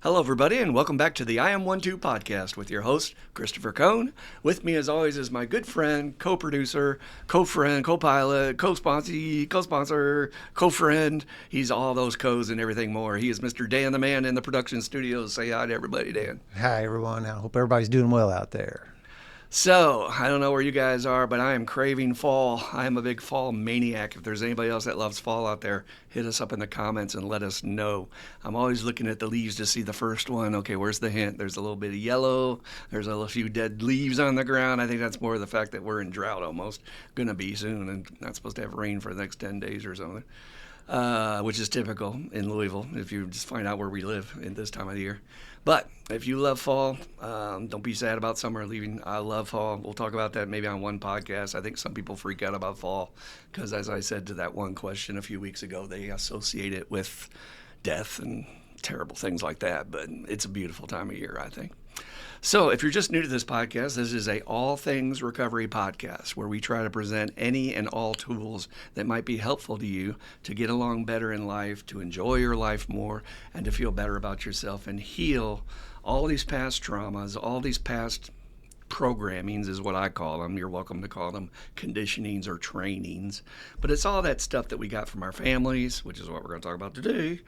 Hello, everybody, and welcome back to the I Am 1-2 podcast with your host, Christopher Cohn. With me, as always, is my good friend, co-producer, co-friend, co-pilot, co-sponsor, co-friend. He's all those co's and everything more. He is Mr. Dan the Man in the production studios. Say hi to everybody, Dan. Hi, everyone. I hope everybody's doing well out there. So, I don't know where you guys are, but I am craving fall. I am a big fall maniac. If there's anybody else that loves fall out there, hit us up in the comments and let us know. I'm always looking at the leaves to see the first one. Okay, where's the hint? There's a little bit of yellow. There's a few dead leaves on the ground. I think that's more the fact that we're in drought almost. Going to be soon and not supposed to have rain for the next 10 days or something, which is typical in Louisville if you just find out where we live in this time of the year. But if you love fall, don't be sad about summer leaving. I love fall. We'll talk about that maybe on one podcast. I think some people freak out about fall because, as I said to that one question a few weeks ago, they associate it with death and terrible things like that. But it's a beautiful time of year, I think. So if you're just new to this podcast, this is a all things recovery podcast where we try to present any and all tools that might be helpful to you to get along better in life, to enjoy your life more, and to feel better about yourself and heal all these past traumas, all these past programmings is what I call them. You're welcome to call them conditionings or trainings. But it's all that stuff that we got from our families, which is what we're going to talk about today,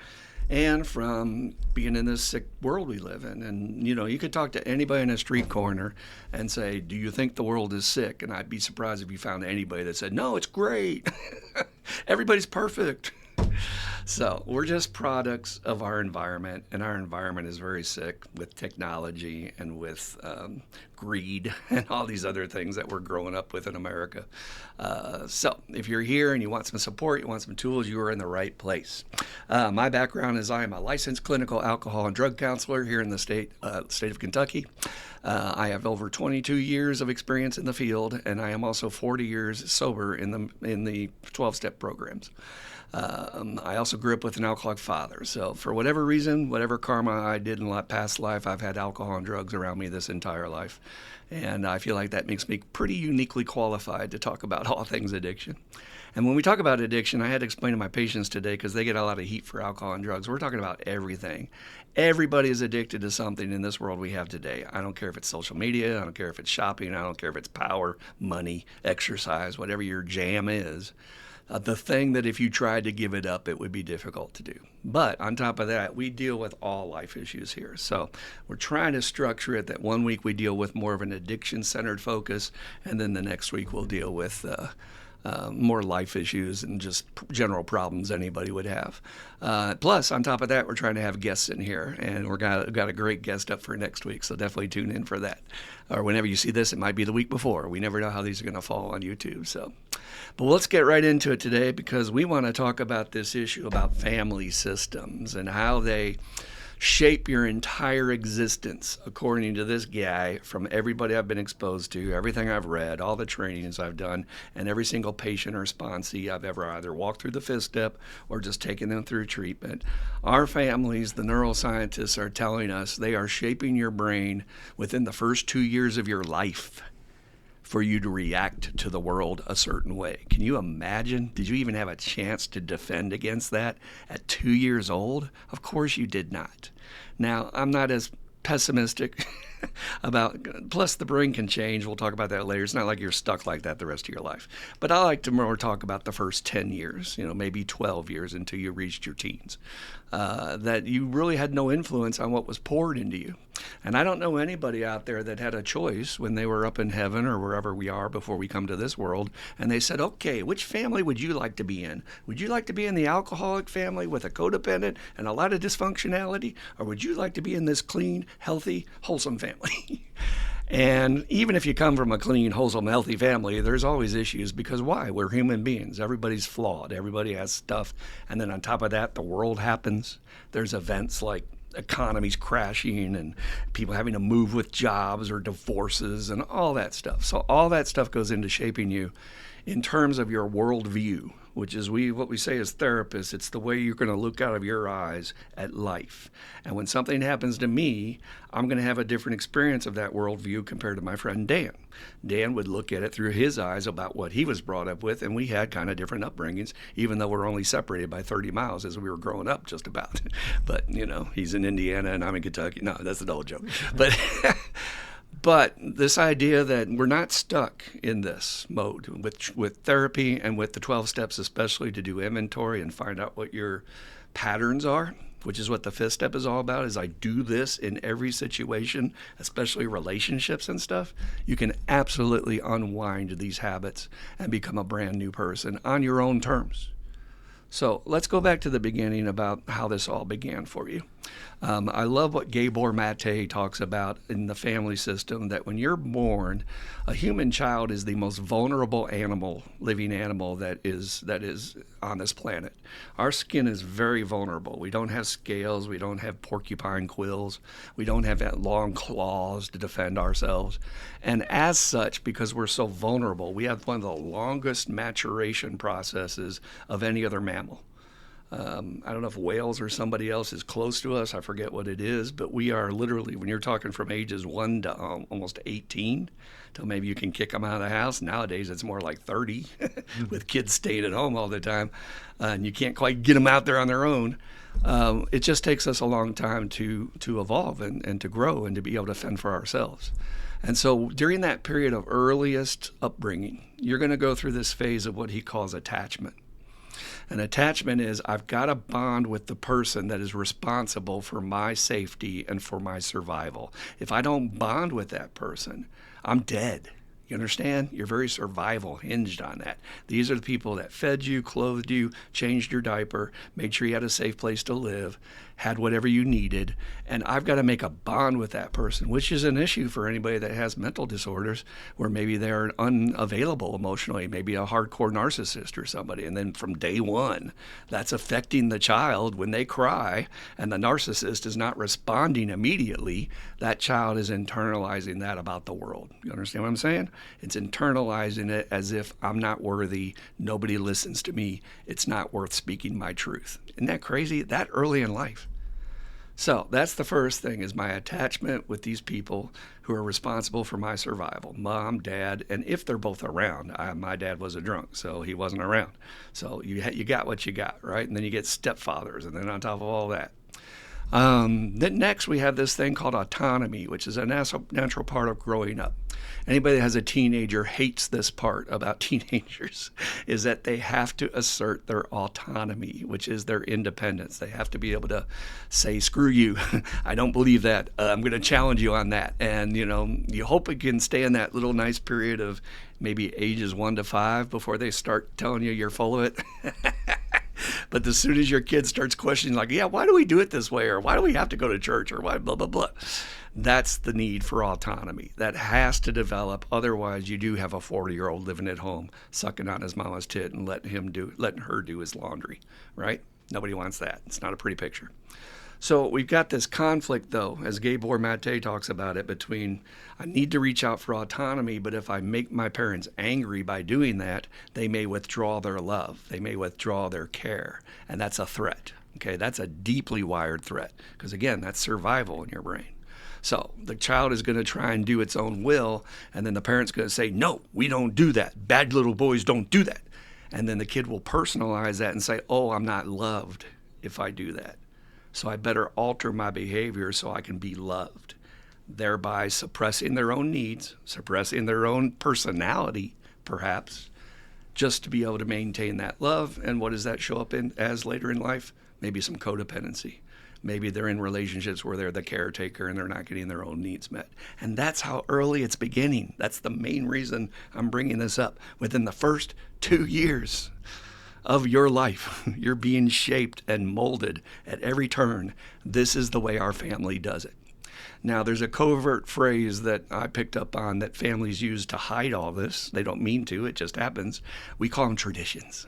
and from being in this sick world we live in. And, you know, you could talk to anybody in a street corner and say, do you think the world is sick? And I'd be surprised if you found anybody that said, no, it's great. Everybody's perfect. So we're just products of our environment, and our environment is very sick with technology and with greed and all these other things that we're growing up with in America. So if you're here and you want some support, you want some tools, you are in the right place. My background is I am a licensed clinical alcohol and drug counselor here in the state of Kentucky. I have over 22 years of experience in the field, and I am also 40 years sober in the 12-step programs. I also grew up with an alcoholic father. So for whatever reason, whatever karma I did in past life, I've had alcohol and drugs around me this entire life. And I feel like that makes me pretty uniquely qualified to talk about all things addiction. And when we talk about addiction, I had to explain to my patients today because they get a lot of heat for alcohol and drugs. We're talking about everything. Everybody is addicted to something in this world we have today. I don't care if it's social media. I don't care if it's shopping. I don't care if it's power, money, exercise, whatever your jam is. The thing that if you tried to give it up, it would be difficult to do. But on top of that, we deal with all life issues here. So we're trying to structure it that one week we deal with more of an addiction-centered focus, and then the next week we'll deal with more life issues and just general problems anybody would have. Plus, on top of that, we're trying to have guests in here, and we've got a great guest up for next week, so definitely tune in for that. Or whenever you see this, it might be the week before. We never know how these are going to fall on YouTube. But let's get right into it today because we want to talk about this issue about family systems and how they shape your entire existence, according to this guy, from everybody I've been exposed to, everything I've read, all the trainings I've done, and every single patient or sponsee I've ever either walked through the fifth step or just taken them through treatment. Our families, the neuroscientists, are telling us they are shaping your brain within the first 2 years of your life for you to react to the world a certain way. Can you imagine? Did you even have a chance to defend against that at 2 years old? Of course you did not. Now, I'm not as pessimistic about, plus the brain can change. We'll talk about that later. It's not like you're stuck like that the rest of your life. But I like to more talk about the first 10 years, maybe 12 years until you reached your teens, that you really had no influence on what was poured into you. And I don't know anybody out there that had a choice when they were up in heaven or wherever we are before we come to this world, and they said, okay, which family would you like to be in? Would you like to be in the alcoholic family with a codependent and a lot of dysfunctionality, or would you like to be in this clean, healthy, wholesome family? And even if you come from a clean, wholesome, healthy family, there's always issues because why? We're human beings. Everybody's flawed. Everybody has stuff. And then on top of that, the world happens. There's events like economies crashing and people having to move with jobs or divorces and all that stuff. So all that stuff goes into shaping you in terms of your worldview, which is what we say as therapists. It's the way you're going to look out of your eyes at life. And when something happens to me, I'm going to have a different experience of that worldview compared to my friend Dan. Dan would look at it through his eyes about what he was brought up with, and we had kind of different upbringings, even though we're only separated by 30 miles as we were growing up, just about. But, he's in Indiana and I'm in Kentucky. No, that's an old joke. But But this idea that we're not stuck in this mode with therapy and with the 12 steps, especially to do inventory and find out what your patterns are, which is what the fifth step is all about, is I do this in every situation, especially relationships and stuff. You can absolutely unwind these habits and become a brand new person on your own terms. So let's go back to the beginning about how this all began for you. I love what Gabor Mate talks about in the family system, that when you're born, a human child is the most vulnerable living animal that is on this planet. Our skin is very vulnerable. We don't have scales. We don't have porcupine quills. We don't have that long claws to defend ourselves. And as such, because we're so vulnerable, we have one of the longest maturation processes of any other mammal. I don't know if whales or somebody else is close to us. I forget what it is, but we are literally, when you're talking from ages 1 to almost 18, till maybe you can kick them out of the house. Nowadays, it's more like 30 with kids staying at home all the time, and you can't quite get them out there on their own. It just takes us a long time to evolve and to grow and to be able to fend for ourselves. And so during that period of earliest upbringing, you're going to go through this phase of what he calls attachment. An attachment is, I've got to bond with the person that is responsible for my safety and for my survival. If I don't bond with that person, I'm dead. You understand? Your very survival hinged on that. These are the people that fed you, clothed you, changed your diaper, made sure you had a safe place to live, had whatever you needed, and I've got to make a bond with that person, which is an issue for anybody that has mental disorders, where maybe they're unavailable emotionally, maybe a hardcore narcissist or somebody, and then from day one, that's affecting the child when they cry, and the narcissist is not responding immediately. That child is internalizing that about the world. You understand what I'm saying? It's internalizing it as if I'm not worthy, nobody listens to me, it's not worth speaking my truth. Isn't that crazy? That early in life. So that's the first thing, is my attachment with these people who are responsible for my survival. Mom, dad, and if they're both around. My dad was a drunk, so he wasn't around. So you got what you got, right? And then you get stepfathers, and then on top of all that. Then next we have this thing called autonomy, which is a natural part of growing up. Anybody that has a teenager hates this part about teenagers, is that they have to assert their autonomy, which is their independence. They have to be able to say, screw you, I don't believe that, I'm going to challenge you on that. And, you hope it can stay in that little nice period of maybe ages 1 to 5 before they start telling you you're full of it. But as soon as your kid starts questioning, like, yeah, why do we do it this way? Or why do we have to go to church? Or why blah, blah, blah. That's the need for autonomy. That has to develop. Otherwise, you do have a 40-year-old living at home, sucking on his mama's tit and letting her do his laundry, right? Nobody wants that. It's not a pretty picture. So we've got this conflict, though, as Gabor Mate talks about it, between I need to reach out for autonomy, but if I make my parents angry by doing that, they may withdraw their love. They may withdraw their care, and that's a threat. Okay, that's a deeply wired threat, because, again, that's survival in your brain. So the child is going to try and do its own will, and then the parent's going to say, no, we don't do that. Bad little boys don't do that. And then the kid will personalize that and say, oh, I'm not loved if I do that. So I better alter my behavior so I can be loved, thereby suppressing their own needs, suppressing their own personality, perhaps, just to be able to maintain that love. And what does that show up in as later in life? Maybe some codependency. Maybe they're in relationships where they're the caretaker and they're not getting their own needs met. And that's how early it's beginning. That's the main reason I'm bringing this up. Within the first 2 years of your life, you're being shaped and molded at every turn. This is the way our family does it. Now, there's a covert phrase that I picked up on that families use to hide all this. They don't mean to, it just happens. We call them traditions.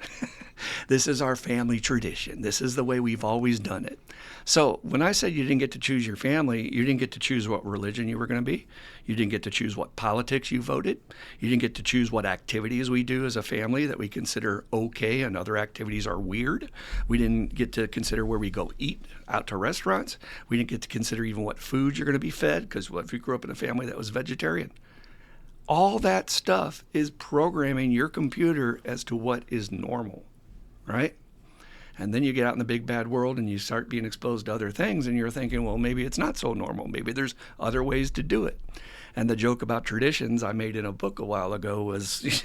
This is our family tradition. This is the way we've always done it. So when I said you didn't get to choose your family, you didn't get to choose what religion you were going to be. You didn't get to choose what politics you voted. You didn't get to choose what activities we do as a family that we consider okay and other activities are weird. We didn't get to consider where we go eat out to restaurants. We didn't get to consider even what foods you're going to be fed, because what if you grew up in a family that was vegetarian? All that stuff is programming your computer as to what is normal, right? And then you get out in the big bad world and you start being exposed to other things, and you're thinking, well, maybe it's not so normal. Maybe there's other ways to do it. And the joke about traditions I made in a book a while ago was,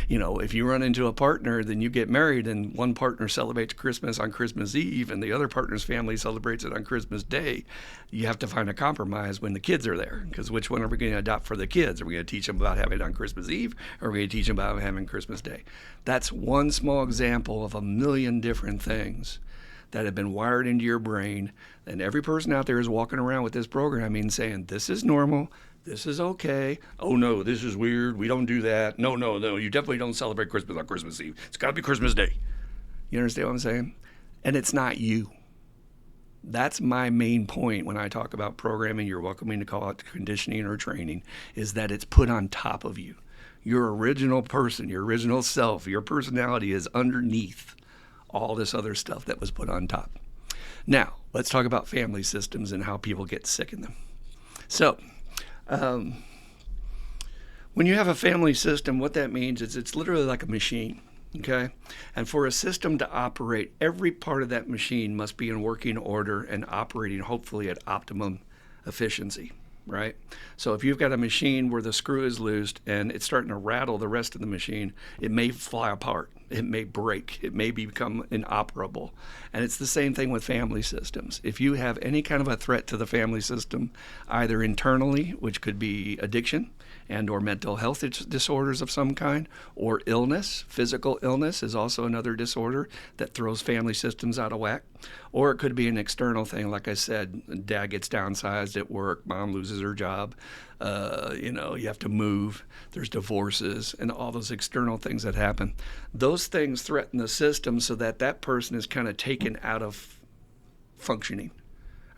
if you run into a partner, then you get married and one partner celebrates Christmas on Christmas Eve and the other partner's family celebrates it on Christmas Day. You have to find a compromise when the kids are there, because which one are we going to adopt for the kids? Are we going to teach them about having it on Christmas Eve, or are we going to teach them about having Christmas Day? That's one small example of a million different things that have been wired into your brain. And every person out there is walking around with this programming saying, this is normal. This is okay. Oh, no, this is weird. We don't do that. No, you definitely don't celebrate Christmas on Christmas Eve. It's got to be Christmas Day. You understand what I'm saying? And it's not you. That's my main point when I talk about programming. You're welcoming to call it conditioning or training, is that it's put on top of you. Your original person, your original self, your personality is underneath all this other stuff that was put on top. Now, let's talk about family systems and how people get sick in them. So, when you have a family system, what that means is it's literally like a machine, okay? And for a system to operate, every part of that machine must be in working order and operating hopefully at optimum efficiency, right? So if you've got a machine where the screw is loose and it's starting to rattle the rest of the machine, it may fly apart. It may break. It may become inoperable. And it's the same thing with family systems. If you have any kind of a threat to the family system, either internally, which could be addiction and or mental health disorders of some kind, or illness, physical illness is also another disorder that throws family systems out of whack. Or it could be an external thing. Like I said, dad gets downsized at work, mom loses her job. You have to move, there's divorces, and all those external things that happen. Those things threaten the system so that that person is kind of taken out of functioning.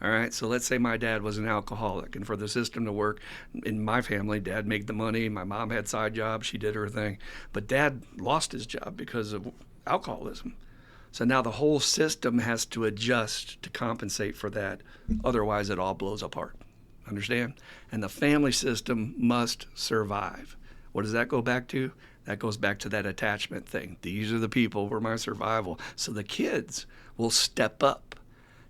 All right, so let's say my dad was an alcoholic, and for the system to work, in my family, dad made the money, my mom had side jobs, she did her thing, but dad lost his job because of alcoholism. So now the whole system has to adjust to compensate for that, otherwise it all blows apart. Understand? And the family system must survive. What does that go back to? That goes back to that attachment thing. These are the people for my survival. So the kids will step up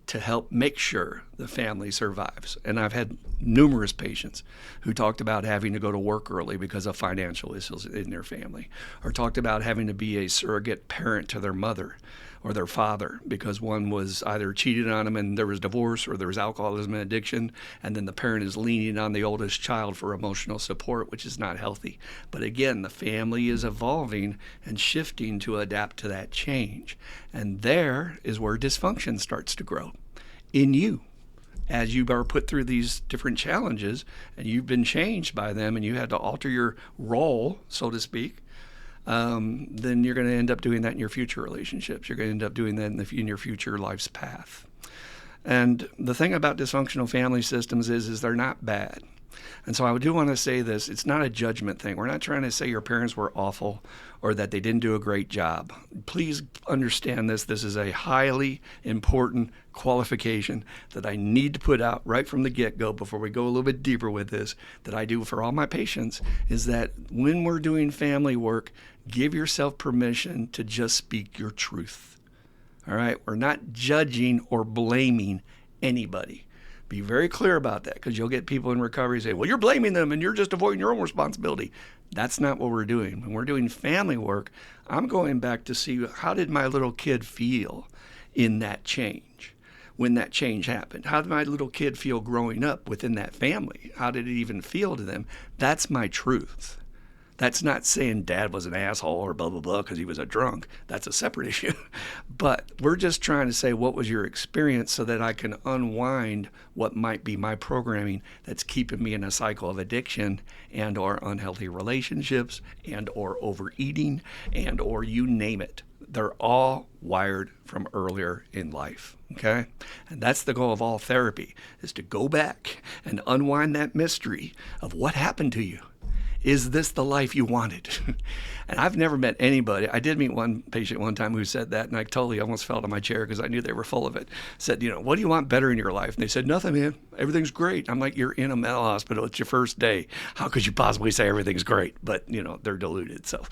to help make sure the family survives. And I've had numerous patients who talked about having to go to work early because of financial issues in their family, or talked about having to be a surrogate parent to their mother or their father because one was either cheated on them and there was divorce, or there was alcoholism and addiction, and then the parent is leaning on the oldest child for emotional support, which is not healthy. But again, the family is evolving and shifting to adapt to that change. And there is where dysfunction starts to grow in you. As you are put through these different challenges and you've been changed by them and you had to alter your role, so to speak, then you're going to end up doing that in your future relationships. You're going to end up doing that in your future life's path. And the thing about dysfunctional family systems is they're not bad. And so I do want to say this, it's not a judgment thing. We're not trying to say your parents were awful or that they didn't do a great job. Please understand this. This is a highly important qualification that I need to put out right from the get-go before we go a little bit deeper with this, that I do for all my patients, is that when we're doing family work, give yourself permission to just speak your truth. All right? We're not judging or blaming anybody. Be very clear about that, because you'll get people in recovery say, well, you're blaming them and you're just avoiding your own responsibility. That's not what we're doing. When we're doing family work, I'm going back to see, how did my little kid feel in that change? When that change happened, how did my little kid feel growing up within that family? How did it even feel to them? That's my truth. That's not saying dad was an asshole or blah, blah, blah because he was a drunk. That's a separate issue. But we're just trying to say, what was your experience so that I can unwind what might be my programming that's keeping me in a cycle of addiction and or unhealthy relationships and or overeating and or you name it. They're all wired from earlier in life, okay? And that's the goal of all therapy, is to go back and unwind that mystery of what happened to you. Is this the life you wanted? And I've never met anybody. I did meet one patient one time who said that, and I totally almost fell out of my chair because I knew they were full of it. Said, what do you want better in your life? And they said, nothing, man. Everything's great. I'm like, you're in a mental hospital. It's your first day. How could you possibly say everything's great? But, they're deluded. So,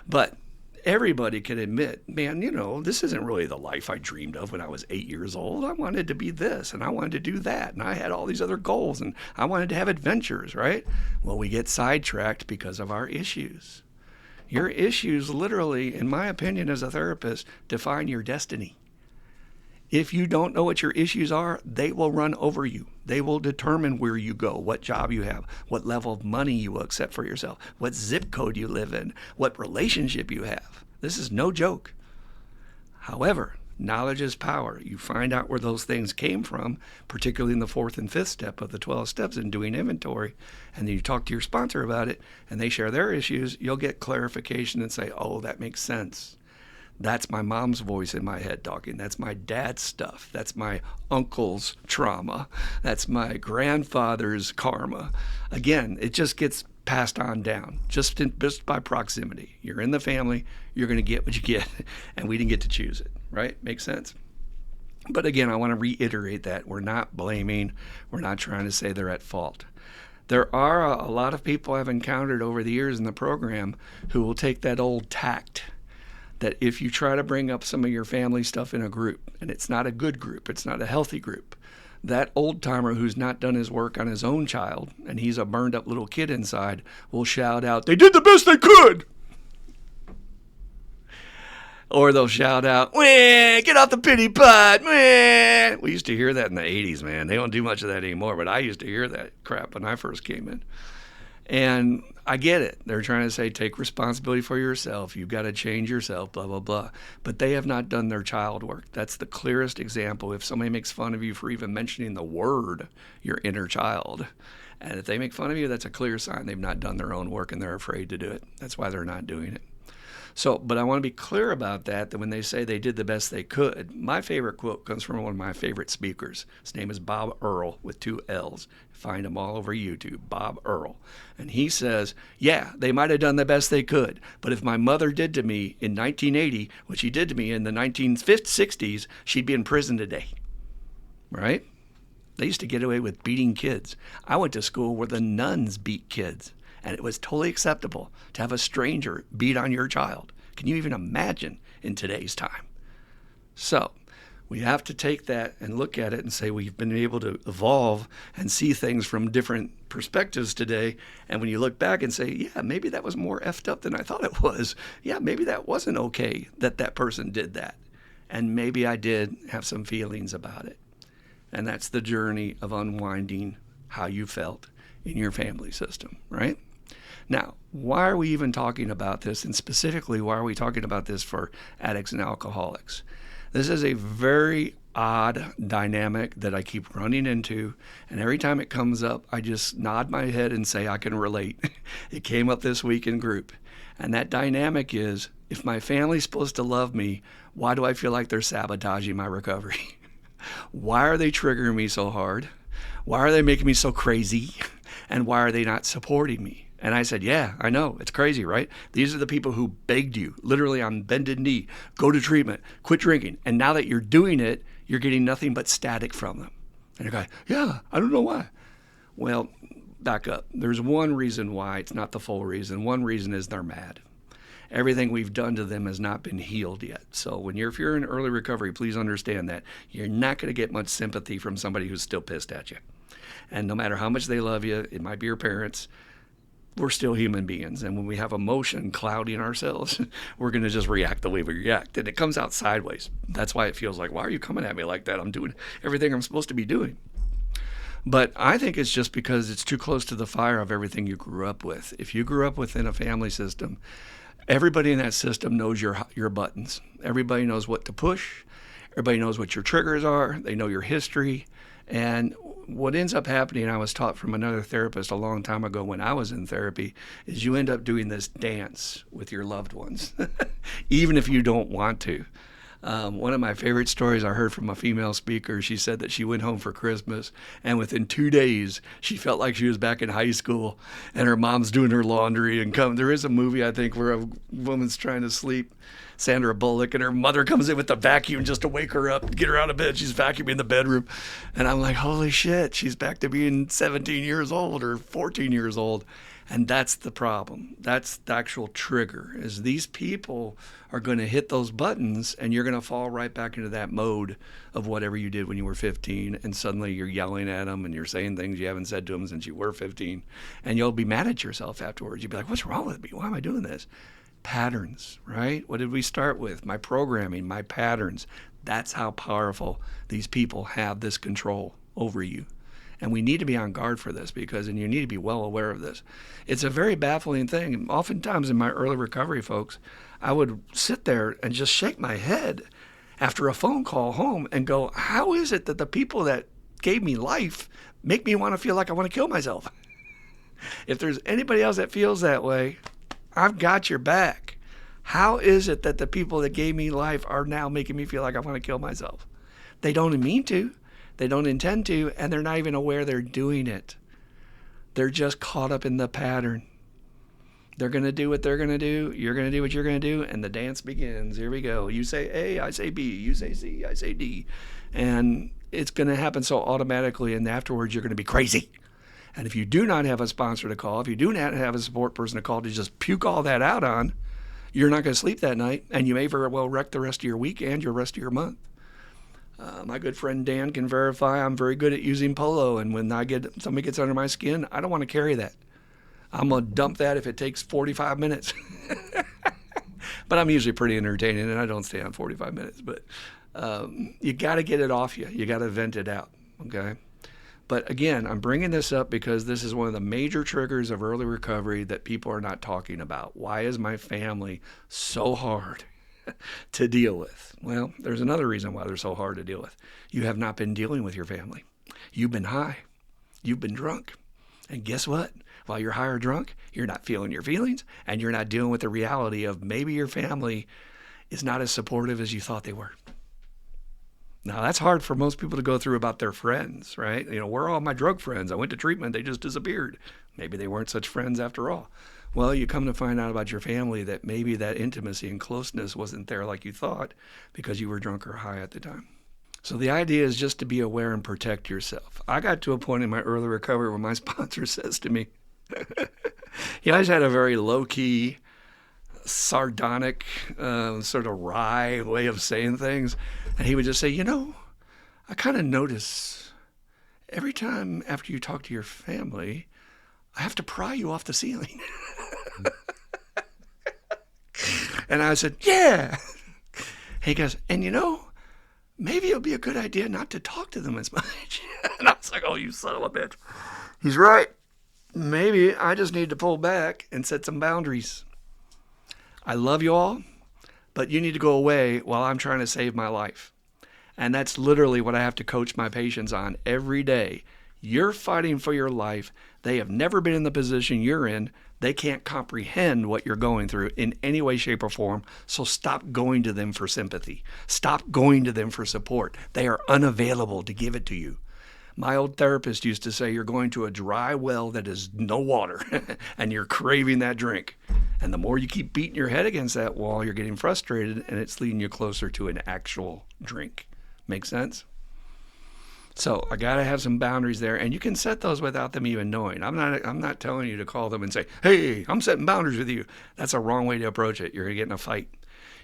but everybody can admit, man, this isn't really the life I dreamed of when I was 8 years old. I wanted to be this and I wanted to do that. And I had all these other goals and I wanted to have adventures, right? Well, we get sidetracked because of our issues. Your issues literally, in my opinion as a therapist, define your destiny. If you don't know what your issues are, they will run over you. They will determine where you go, what job you have, what level of money you will accept for yourself, what zip code you live in, what relationship you have. This is no joke. However, knowledge is power. You find out where those things came from, particularly in the 4th and 5th step of the 12 steps in doing inventory, and then you talk to your sponsor about it, and they share their issues, you'll get clarification and say, oh, that makes sense. That's my mom's voice in my head talking. That's my dad's stuff. That's my uncle's trauma. That's my grandfather's karma. Again, it just gets passed on down, just by proximity. You're in the family, you're going to get what you get, and we didn't get to choose it, right? Makes sense? But again, I want to reiterate that we're not blaming, we're not trying to say they're at fault. There are a lot of people I've encountered over the years in the program who will take that old tact that if you try to bring up some of your family stuff in a group, and it's not a good group, it's not a healthy group, that old timer who's not done his work on his own child, and he's a burned up little kid inside, will shout out, they did the best they could! Or they'll shout out, wah, get off the pity pot, wah. We used to hear that in the 80s, man. They don't do much of that anymore, but I used to hear that crap when I first came in. And I get it. They're trying to say, take responsibility for yourself. You've got to change yourself, blah, blah, blah. But they have not done their child work. That's the clearest example. If somebody makes fun of you for even mentioning the word, your inner child, and if they make fun of you, that's a clear sign they've not done their own work and they're afraid to do it. That's why they're not doing it. So, but I want to be clear about that when they say they did the best they could. My favorite quote comes from one of my favorite speakers. His name is Bob Earl with 2 L's. Find him all over YouTube, Bob Earl. And he says, yeah, they might have done the best they could, but if my mother did to me in 1980 what she did to me in the 1960s, she'd be in prison today, right? They used to get away with beating kids. I went to school where the nuns beat kids. And it was totally acceptable to have a stranger beat on your child. Can you even imagine in today's time? So we have to take that and look at it and say we've been able to evolve and see things from different perspectives today. And when you look back and say, yeah, maybe that was more effed up than I thought it was. Yeah, maybe that wasn't okay that that person did that. And maybe I did have some feelings about it. And that's the journey of unwinding how you felt in your family system, right? Now, why are we even talking about this? And specifically, why are we talking about this for addicts and alcoholics? This is a very odd dynamic that I keep running into. And every time it comes up, I just nod my head and say, I can relate. It came up this week in group. And that dynamic is, if my family's supposed to love me, why do I feel like they're sabotaging my recovery? Why are they triggering me so hard? Why are they making me so crazy? And why are they not supporting me? And I said, yeah, I know. It's crazy, right? These are the people who begged you, literally on bended knee, go to treatment, quit drinking. And now that you're doing it, you're getting nothing but static from them. And you're going, yeah, I don't know why. Well, back up. There's one reason why. It's not the full reason. One reason is they're mad. Everything we've done to them has not been healed yet. So if you're in early recovery, please understand that you're not going to get much sympathy from somebody who's still pissed at you. And no matter how much they love you, it might be your parents, we're still human beings. And when we have emotion clouding ourselves, we're going to just react the way we react. And it comes out sideways. That's why it feels like, why are you coming at me like that? I'm doing everything I'm supposed to be doing. But I think it's just because it's too close to the fire of everything you grew up with. If you grew up within a family system, everybody in that system knows your buttons. Everybody knows what to push. Everybody knows what your triggers are. They know your history. And what ends up happening, I was taught from another therapist a long time ago when I was in therapy, is you end up doing this dance with your loved ones, even if you don't want to. One of my favorite stories I heard from a female speaker, she said that she went home for Christmas, and within 2 days, she felt like she was back in high school, and her mom's doing her laundry. And there is a movie, I think, where a woman's trying to sleep, Sandra Bullock, and her mother comes in with the vacuum just to wake her up, get her out of bed. She's vacuuming in the bedroom. And I'm like, holy shit, she's back to being 17 years old or 14 years old. And that's the problem. That's the actual trigger, is these people are going to hit those buttons and you're going to fall right back into that mode of whatever you did when you were 15. And suddenly you're yelling at them and you're saying things you haven't said to them since you were 15. And you'll be mad at yourself afterwards. You'll be like, what's wrong with me? Why am I doing this? Patterns, right? What did we start with? My programming, my patterns. That's how powerful these people have this control over you. And we need to be on guard for this and you need to be well aware of this. It's a very baffling thing. Oftentimes in my early recovery, folks, I would sit there and just shake my head after a phone call home and go, how is it that the people that gave me life make me want to feel like I want to kill myself? If there's anybody else that feels that way, I've got your back. How is it that the people that gave me life are now making me feel like I want to kill myself? They don't mean to. They don't intend to, and they're not even aware they're doing it. They're just caught up in the pattern. They're going to do what they're going to do. You're going to do what you're going to do, and the dance begins. Here we go. You say A, I say B. You say C, I say D. And it's going to happen so automatically, and afterwards you're going to be crazy. And if you do not have a sponsor to call, if you do not have a support person to call to just puke all that out on, you're not going to sleep that night, and you may very well wreck the rest of your week and your rest of your month. My good friend Dan can verify I'm very good at using Polo, and when somebody gets under my skin, I don't want to carry that. I'm going to dump that if it takes 45 minutes. But I'm usually pretty entertaining, and I don't stay on 45 minutes. But you got to get it off you. You got to vent it out, okay? But again, I'm bringing this up because this is one of the major triggers of early recovery that people are not talking about. Why is my family so hard to deal with? Well, there's another reason why they're so hard to deal with. You have not been dealing with your family. You've been high. You've been drunk. And guess what? While you're high or drunk, you're not feeling your feelings, and you're not dealing with the reality of maybe your family is not as supportive as you thought they were. Now, that's hard for most people to go through about their friends, right? You know, where are all my drug friends? I went to treatment. They just disappeared. Maybe they weren't such friends after all. Well, you come to find out about your family that maybe that intimacy and closeness wasn't there like you thought because you were drunk or high at the time. So the idea is just to be aware and protect yourself. I got to a point in my early recovery where my sponsor says to me, he always had a very low-key, sardonic, sort of wry way of saying things. And he would just say, you know, I kind of notice every time after you talk to your family, I have to pry you off the ceiling. And I said, yeah. He goes, and you know, maybe it'll be a good idea not to talk to them as much. And I was like, oh, you son of a bitch. He's right. Maybe I just need to pull back and set some boundaries. I love you all, but you need to go away while I'm trying to save my life. And that's literally what I have to coach my patients on every day. You're fighting for your life. They have never been in the position you're in. They can't comprehend what you're going through in any way, shape, or form. So stop going to them for sympathy. Stop going to them for support. They are unavailable to give it to you. My old therapist used to say, you're going to a dry well that is no water, and you're craving that drink. And the more you keep beating your head against that wall, you're getting frustrated, and it's leading you closer to an actual drink. Make sense? So I got to have some boundaries there, and you can set those without them even knowing. I'm not telling you to call them and say, hey, I'm setting boundaries with you. That's a wrong way to approach it. You're going to get in a fight.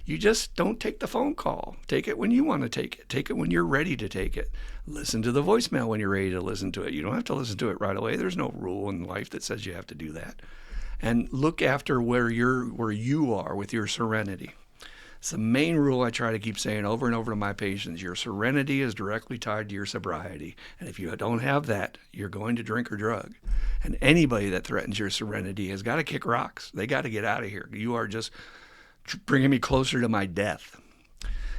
You just don't take the phone call. Take it when you want to take it. Take it when you're ready to take it. Listen to the voicemail when you're ready to listen to it. You don't have to listen to it right away. There's no rule in life that says you have to do that. And look after where you are with your serenity. It's the main rule I try to keep saying over and over to my patients. Your serenity is directly tied to your sobriety. And if you don't have that, you're going to drink or drug. And anybody that threatens your serenity has got to kick rocks. They got to get out of here. You are just bringing me closer to my death.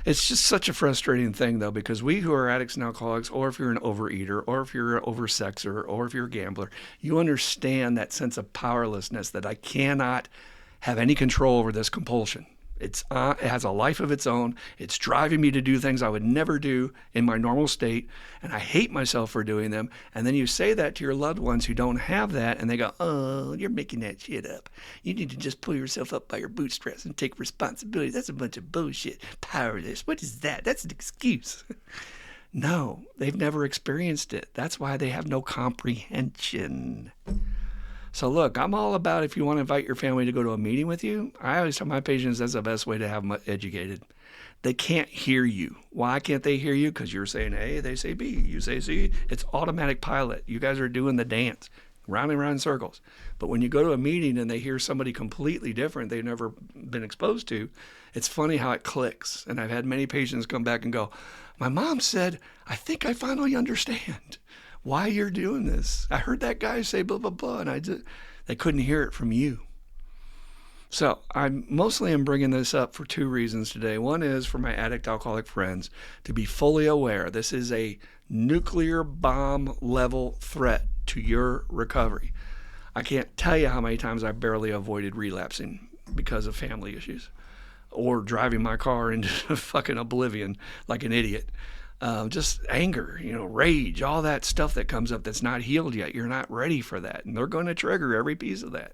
It's just such a frustrating thing, though, because we who are addicts and alcoholics, or if you're an overeater, or if you're an oversexer, or if you're a gambler, you understand that sense of powerlessness that I cannot have any control over this compulsion. It has a life of its own. It's driving me to do things I would never do in my normal state, and I hate myself for doing them. And then you say that to your loved ones who don't have that, and they go, oh, you're making that shit up. You need to just pull yourself up by your bootstraps and take responsibility. That's a bunch of bullshit. Powerless. What is that? That's an excuse. No, they've never experienced it. That's why they have no comprehension. So look, I'm all about if you want to invite your family to go to a meeting with you. I always tell my patients that's the best way to have them educated. They can't hear you. Why can't they hear you? Because you're saying A, they say B, you say C. It's automatic pilot. You guys are doing the dance, round and round in circles. But when you go to a meeting and they hear somebody completely different they've never been exposed to, it's funny how it clicks. And I've had many patients come back and go, my mom said, I think I finally understand why you're doing this. I heard that guy say blah, blah, blah, and they couldn't hear it from you. So I mostly am bringing this up for two reasons today. One is for my addict alcoholic friends to be fully aware this is a nuclear bomb level threat to your recovery. I can't tell you how many times I barely avoided relapsing because of family issues or driving my car into fucking oblivion like an idiot. Just anger, rage, all that stuff that comes up that's not healed yet. You're not ready for that. And they're going to trigger every piece of that.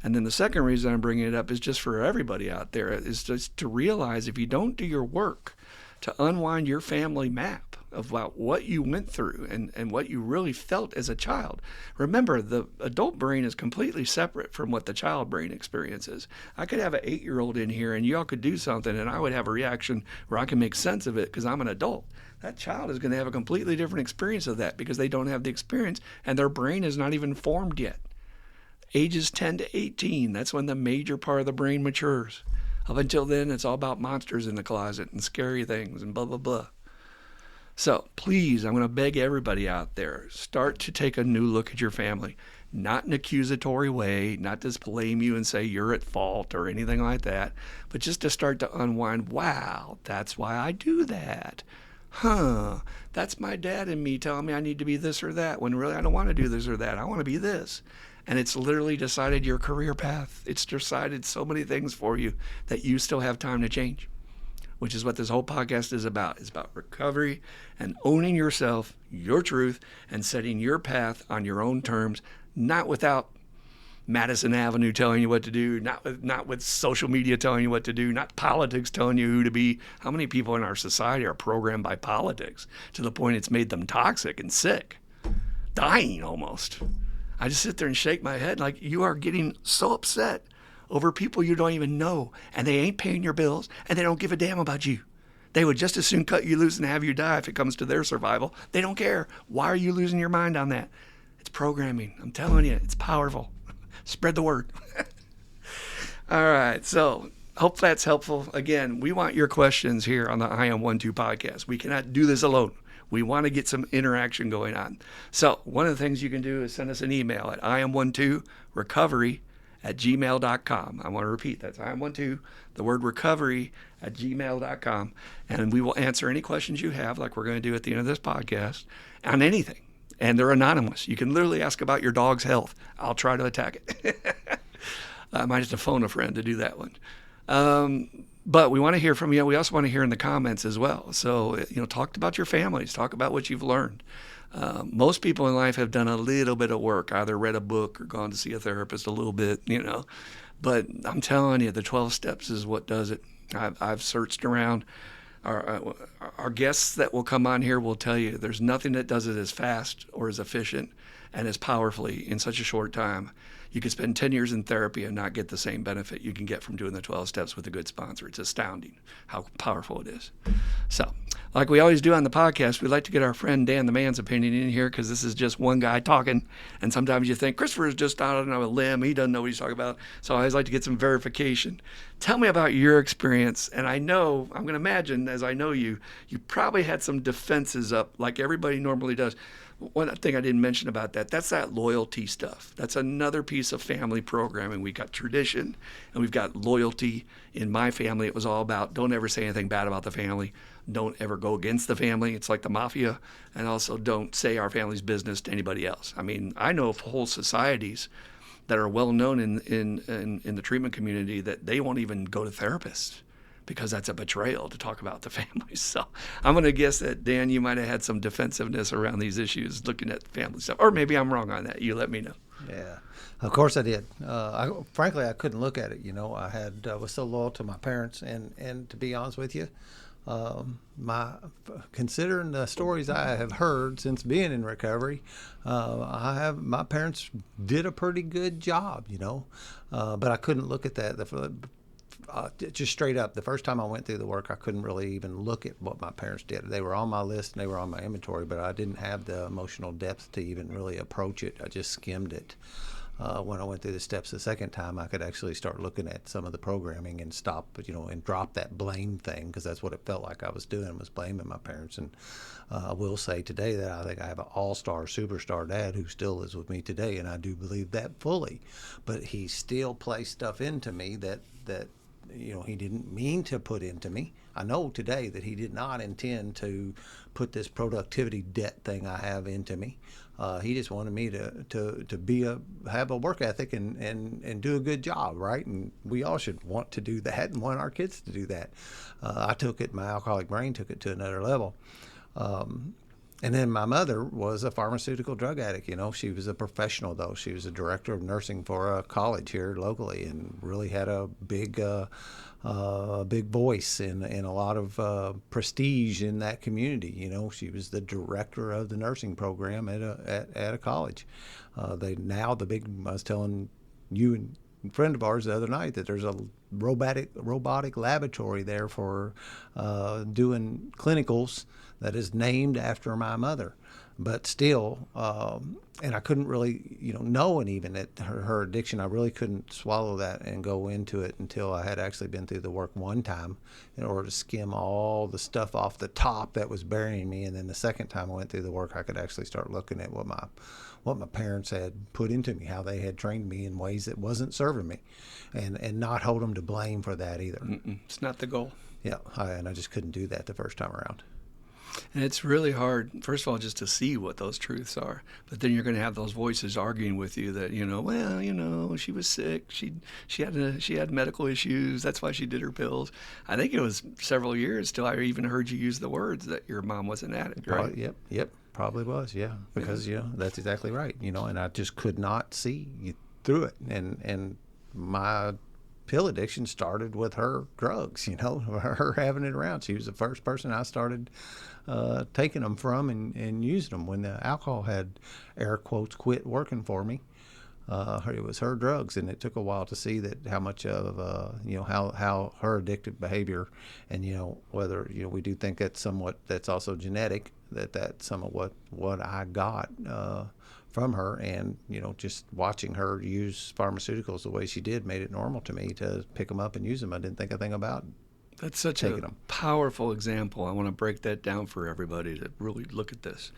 And then the second reason I'm bringing it up is just for everybody out there, is just to realize if you don't do your work to unwind your family map about what you went through and what you really felt as a child. Remember, the adult brain is completely separate from what the child brain experiences. I could have an 8-year-old in here and y'all could do something and I would have a reaction where I can make sense of it because I'm an adult. That child is going to have a completely different experience of that because they don't have the experience and their brain is not even formed yet. Ages 10 to 18, that's when the major part of the brain matures. Up until then, it's all about monsters in the closet and scary things and blah, blah, blah. So please, I'm going to beg everybody out there, start to take a new look at your family. Not in an accusatory way, not to blame you and say you're at fault or anything like that, but just to start to unwind, wow, that's why I do that. That's my dad and me telling me I need to be this or that, when really I don't want to do this or that. I want to be this. And it's literally decided your career path. It's decided so many things for you that you still have time to change, which is what this whole podcast is about. It's about recovery and owning yourself, your truth, and setting your path on your own terms, not without Madison Avenue telling you what to do, not with social media telling you what to do, not politics telling you who to be. How many people in our society are programmed by politics to the point it's made them toxic and sick, dying almost? I just sit there and shake my head like you are getting so upset over people you don't even know, and they ain't paying your bills, and they don't give a damn about you. They would just as soon cut you loose and have you die if it comes to their survival. They don't care. Why are you losing your mind on that? It's programming. I'm telling you, it's powerful. Spread the word. All right, so hope that's helpful. Again, we want your questions here on the I Am 1-2 podcast. We cannot do this alone. We want to get some interaction going on. So one of the things you can do is send us an email at iam12recovery@gmail.com. I want to repeat that. iam12, the word recovery @gmail.com. And we will answer any questions you have, like we're going to do at the end of this podcast, on anything. And they're anonymous. You can literally ask about your dog's health. I'll try to attack it. I might have to phone a friend to do that one. But we want to hear from you. We also want to hear in the comments as well. So, talk about your families. Talk about what you've learned. Most people in life have done a little bit of work, either read a book or gone to see a therapist a little bit, But I'm telling you, the 12 steps is what does it. I've searched around. Our guests that will come on here will tell you there's nothing that does it as fast or as efficient and as powerfully in such a short time. You could spend 10 years in therapy and not get the same benefit you can get from doing the 12 steps with a good sponsor. It's astounding how powerful it is. So, like we always do on the podcast, we like to get our friend Dan the Man's opinion in here because this is just one guy talking. And sometimes you think, Christopher is just out on a limb. He doesn't know what he's talking about. So I always like to get some verification. Tell me about your experience. And I know, I'm going to imagine, as I know you, you probably had some defenses up like everybody normally does. One thing I didn't mention about that, that's that loyalty stuff. That's another piece of family programming. We've got tradition and we've got loyalty. In my family, it was all about don't ever say anything bad about the family. Don't ever go against the family. It's like the mafia. And also don't say our family's business to anybody else. I mean, I know of whole societies that are well known in the treatment community that they won't even go to therapists because that's a betrayal to talk about the family. So I'm going to guess that, Dan, you might have had some defensive-ness around these issues looking at family stuff. Or maybe I'm wrong on that. You let me know. Yeah, of course I did. Frankly, I couldn't look at it. I was so loyal to my parents, and to be honest with you, considering the stories I have heard since being in recovery, my parents did a pretty good job. But I couldn't look at that. Just straight up, the first time I went through the work, I couldn't really even look at what my parents did. They were on my list and they were on my inventory, but I didn't have the emotional depth to even really approach it. I just skimmed it. When I went through the steps the second time, I could actually start looking at some of the programming and stop, and drop that blame thing, because that's what it felt like I was doing, was blaming my parents. And I will say today that I think I have an all-star, superstar dad who still lives with me today, and I do believe that fully. But he still placed stuff into me that he didn't mean to put into me. I know today that he did not intend to put this productivity debt thing I have into me. He just wanted me to have a work ethic and do a good job, right? And we all should want to do that and want our kids to do that. My alcoholic brain took it to another level. And then my mother was a pharmaceutical drug addict. She was a professional, though. She was a director of nursing for a college here locally, and really had a big voice and a lot of prestige in that community. She was the director of the nursing program at a college. I was telling you and a friend of ours the other night that there's a robotic laboratory there for doing clinicals that is named after my mother. But still, and I couldn't really, knowing even at her addiction, I really couldn't swallow that and go into it until I had actually been through the work one time in order to skim all the stuff off the top that was burying me. And then the second time I went through the work, I could actually start looking at what my parents had put into me, how they had trained me in ways that wasn't serving me, and not hold them to blame for that either. It's not the goal. Yeah, and I just couldn't do that the first time around. And it's really hard, first of all, just to see what those truths are. But then you're going to have those voices arguing with you that, she was sick. She had medical issues. That's why she did her pills. I think it was several years till I even heard you use the words that your mom was an addict, right? Probably, yep. Probably was, yeah. Because, that's exactly right. And I just could not see through it. And my pill addiction started with her drugs, her having it around. She was the first person I started taking them from and using them when the alcohol had, air quotes, quit working for me. It was her drugs, and it took a while to see that how much of how her addictive behavior, and whether we do think that's also genetic, that's some of what I got from her, and just watching her use pharmaceuticals the way she did made it normal to me to pick them up and use them. I didn't think a thing about that's such a powerful example. I want to break that down for everybody to really look at this.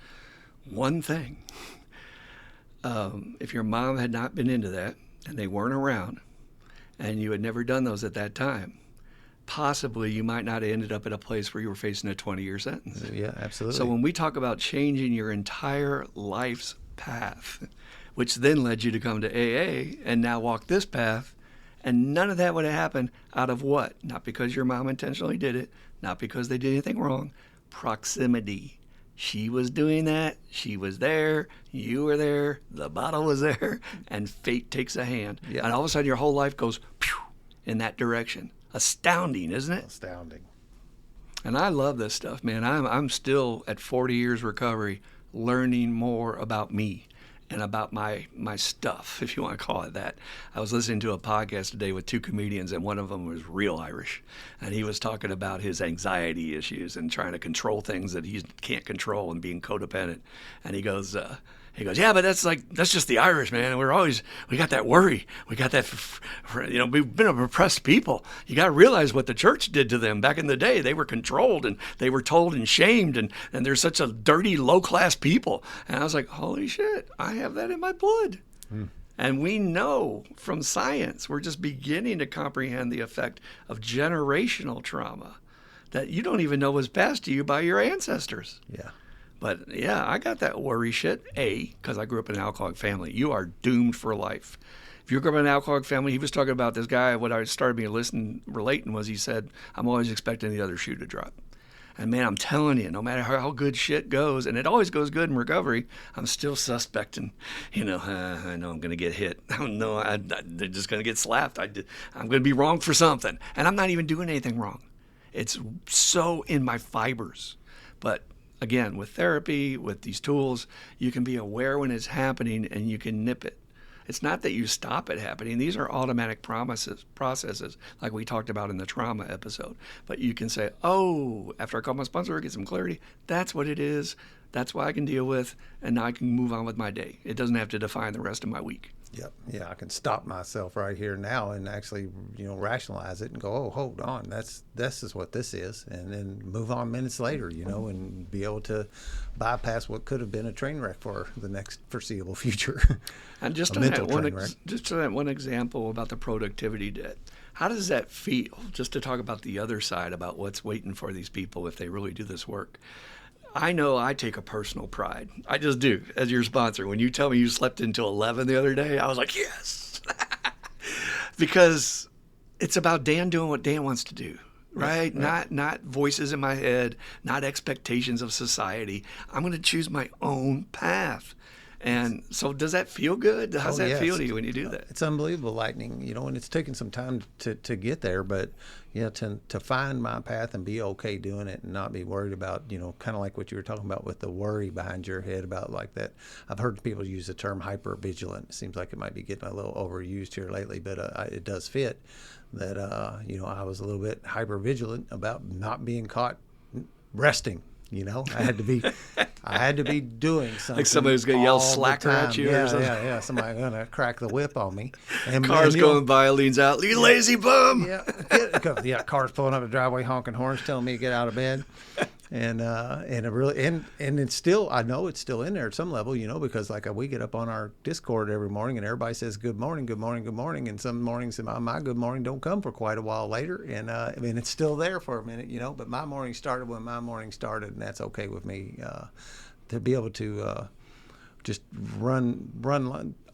One thing, if your mom had not been into that and they weren't around and you had never done those at that time, possibly you might not have ended up at a place where you were facing a 20-year sentence. Yeah, absolutely. So when we talk about changing your entire life's path, which then led you to come to AA and now walk this path, and none of that would have happened out of what? Not because your mom intentionally did it, not because they did anything wrong. Proximity. She was doing that. She was there. You were there. The bottle was there. And fate takes a hand. Yeah. And all of a sudden your whole life goes pew, in that direction. Astounding, isn't it? Astounding. And I love this stuff, man. I'm still at 40 years recovery learning more about me and about my stuff, if you want to call it that. I was listening to a podcast today with two comedians, and one of them was real Irish. And he was talking about his anxiety issues and trying to control things that he can't control and being codependent. And he goes, He goes, yeah, but that's just the Irish, man. We got that worry. We got that, we've been a repressed people. You got to realize what the church did to them back in the day. They were controlled and they were told and shamed, and they're such a dirty, low-class people. And I was like, holy shit, I have that in my blood. And we know from science, we're just beginning to comprehend the effect of generational trauma that you don't even know was passed to you by your ancestors. Yeah. But yeah, I got that worry shit. Because I grew up in an alcoholic family. You are doomed for life. If you grew up in an alcoholic family, he was talking about this guy. What I started me relating was he said, I'm always expecting the other shoe to drop. And man, I'm telling you, no matter how good shit goes, and it always goes good in recovery, I'm still suspecting, I know I'm going to get hit. No, they're just going to get slapped. I'm going to be wrong for something. And I'm not even doing anything wrong. It's so in my fibers. But again, with therapy, with these tools, you can be aware when it's happening and you can nip it. It's not that you stop it happening. These are automatic processes, like we talked about in the trauma episode. But you can say, after I call my sponsor, get some clarity, that's what it is. That's what I can deal with, and now I can move on with my day. It doesn't have to define the rest of my week. Yep. Yeah, I can stop myself right here now and actually, rationalize it and go, oh, hold on, this is what this is, and then move on minutes later, and be able to bypass what could have been a train wreck for the next foreseeable future. And just on that one example about the productivity debt, how does that feel? Just to talk about the other side, about what's waiting for these people if they really do this work. I know I take a personal pride. I just do, as your sponsor. When you tell me you slept until 11 the other day, I was like, yes. Because it's about Dan doing what Dan wants to do, right? Not voices in my head, not expectations of society. I'm going to choose my own path. And so does that feel good? How's that feel to you when you do that? It's unbelievable, Lightning, and it's taken some time to get there, but to find my path and be okay doing it and not be worried about, kind of like what you were talking about with the worry behind your head about like that. I've heard people use the term hypervigilant. It seems like it might be getting a little overused here lately, but it does fit that, I was a little bit hypervigilant about not being caught resting. I had to be doing something. Like somebody's going to yell slacker at you or something. Yeah. Somebody going to crack the whip on me. And car's going by, leans out, you lazy bum. Yeah. Car's pulling up the driveway, honking horns, telling me to get out of bed. And it really, and it's still, I know it's still in there at some level, because like we get up on our Discord every morning and everybody says good morning, good morning, good morning, and some mornings my good morning don't come for quite a while later, and it's still there for a minute, but my morning started when my morning started, and that's okay with me. To be able to just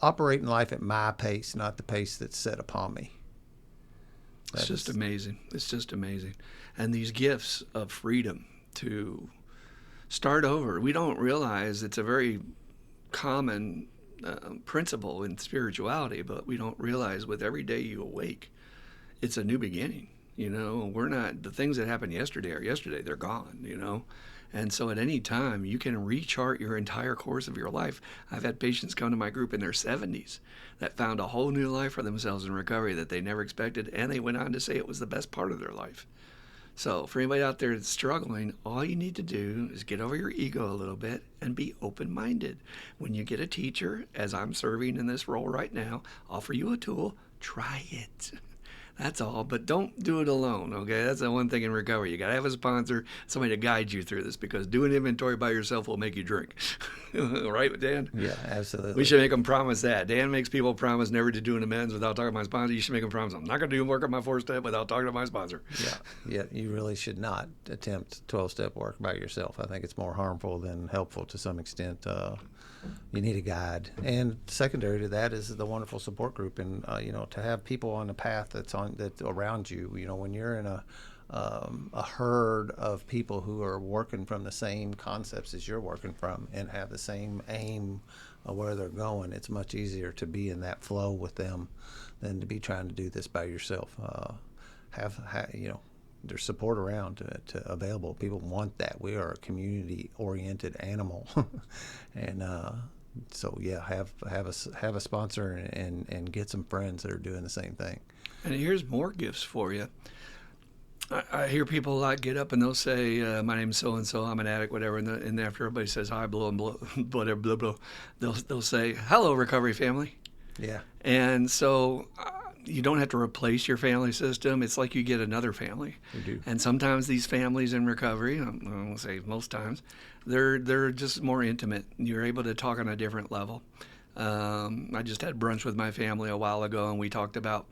operate in life at my pace, not the pace that's set upon me. It's just amazing. It's just amazing, and these gifts of freedom to start over. We don't realize it's a very common principle in spirituality, but we don't realize with every day you awake, it's a new beginning. We're not, the things that happened yesterday are yesterday, they're gone, And so at any time, you can rechart your entire course of your life. I've had patients come to my group in their 70s that found a whole new life for themselves in recovery that they never expected, and they went on to say it was the best part of their life. So for anybody out there that's struggling, all you need to do is get over your ego a little bit and be open-minded. When you get a teacher, as I'm serving in this role right now, offer you a tool, try it. That's all, but don't do it alone, okay? That's the one thing in recovery. You got to have a sponsor, somebody to guide you through this, because doing inventory by yourself will make you drink. Right, Dan? Yeah, absolutely. We should make them promise that. Dan makes people promise never to do an amends without talking to my sponsor. You should make them promise, I'm not going to do work on my 4-step without talking to my sponsor. Yeah, you really should not attempt 12-step work by yourself. I think it's more harmful than helpful to some extent. You need a guide, and secondary to that is the wonderful support group, and to have people on the path that's around you. When you're in a herd of people who are working from the same concepts as you're working from and have the same aim of where they're going, it's much easier to be in that flow with them than to be trying to do this by yourself. There's support around to available. People want that. We are a community-oriented animal, and so have a sponsor and get some friends that are doing the same thing. And here's more gifts for you. I hear people a lot get up and they'll say, "My name's so and so. I'm an addict, whatever." And after everybody says hi, blah blah, whatever, blah blah, they'll say, "Hello, recovery family." Yeah. And so you don't have to replace your family system. It's like you get another family. You do. And sometimes these families in recovery, I won't say most times, they're just more intimate. You're able to talk on a different level. I just had brunch with my family a while ago, and we talked about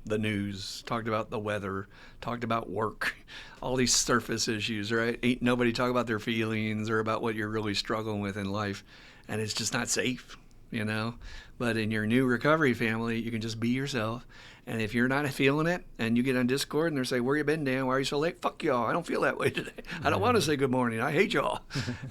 the news, talked about the weather, talked about work, all these surface issues, right? Ain't nobody talk about their feelings or about what you're really struggling with in life, and it's just not safe, you know? But in your new recovery family, you can just be yourself, and if you're not feeling it and you get on Discord and they say, "Where you been, Dan? Why are you so late?" "Fuck y'all, I don't feel that way today. I don't want to say good morning. I hate y'all."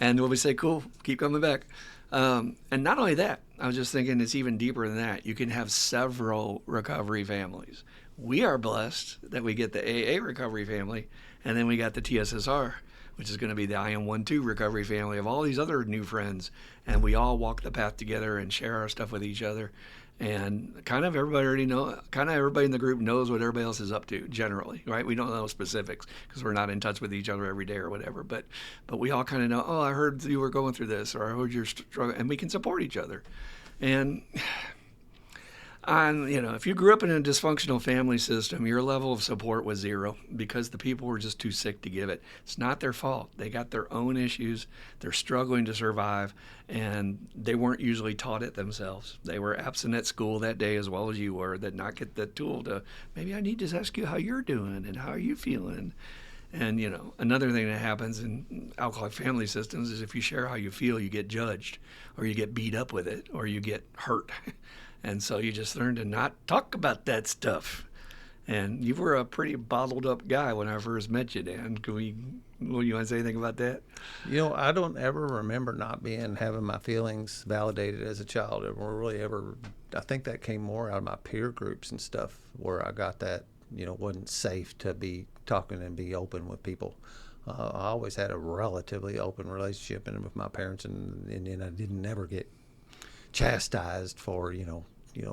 And we'll say, "Cool, keep coming back." And not only that, I was just thinking it's even deeper than that. You can have several recovery families. We are blessed that we get the AA recovery family, and then we got the TSSR, which is going to be the IM1-2 recovery family of all these other new friends. And we all walk the path together and share our stuff with each other. And kind of everybody in the group knows what everybody else is up to generally, right? We don't know specifics because we're not in touch with each other every day or whatever. But we all kind of know, "Oh, I heard you were going through this," or "I heard you're struggling," and we can support each other. And if you grew up in a dysfunctional family system, your level of support was zero because the people were just too sick to give it. It's not their fault. They got their own issues. They're struggling to survive, and they weren't usually taught it themselves. They were absent at school that day as well as you were, that not get the tool to, maybe I need to ask you how you're doing and how are you feeling. And, another thing that happens in alcoholic family systems is if you share how you feel, you get judged or you get beat up with it or you get hurt. And so you just learn to not talk about that stuff. And you were a pretty bottled up guy when I first met you, Dan. Will you want to say anything about that? I don't ever remember not having my feelings validated as a child. I think that came more out of my peer groups and stuff where I got that, wasn't safe to be talking and be open with people. I always had a relatively open relationship with my parents, and I didn't ever get chastised for,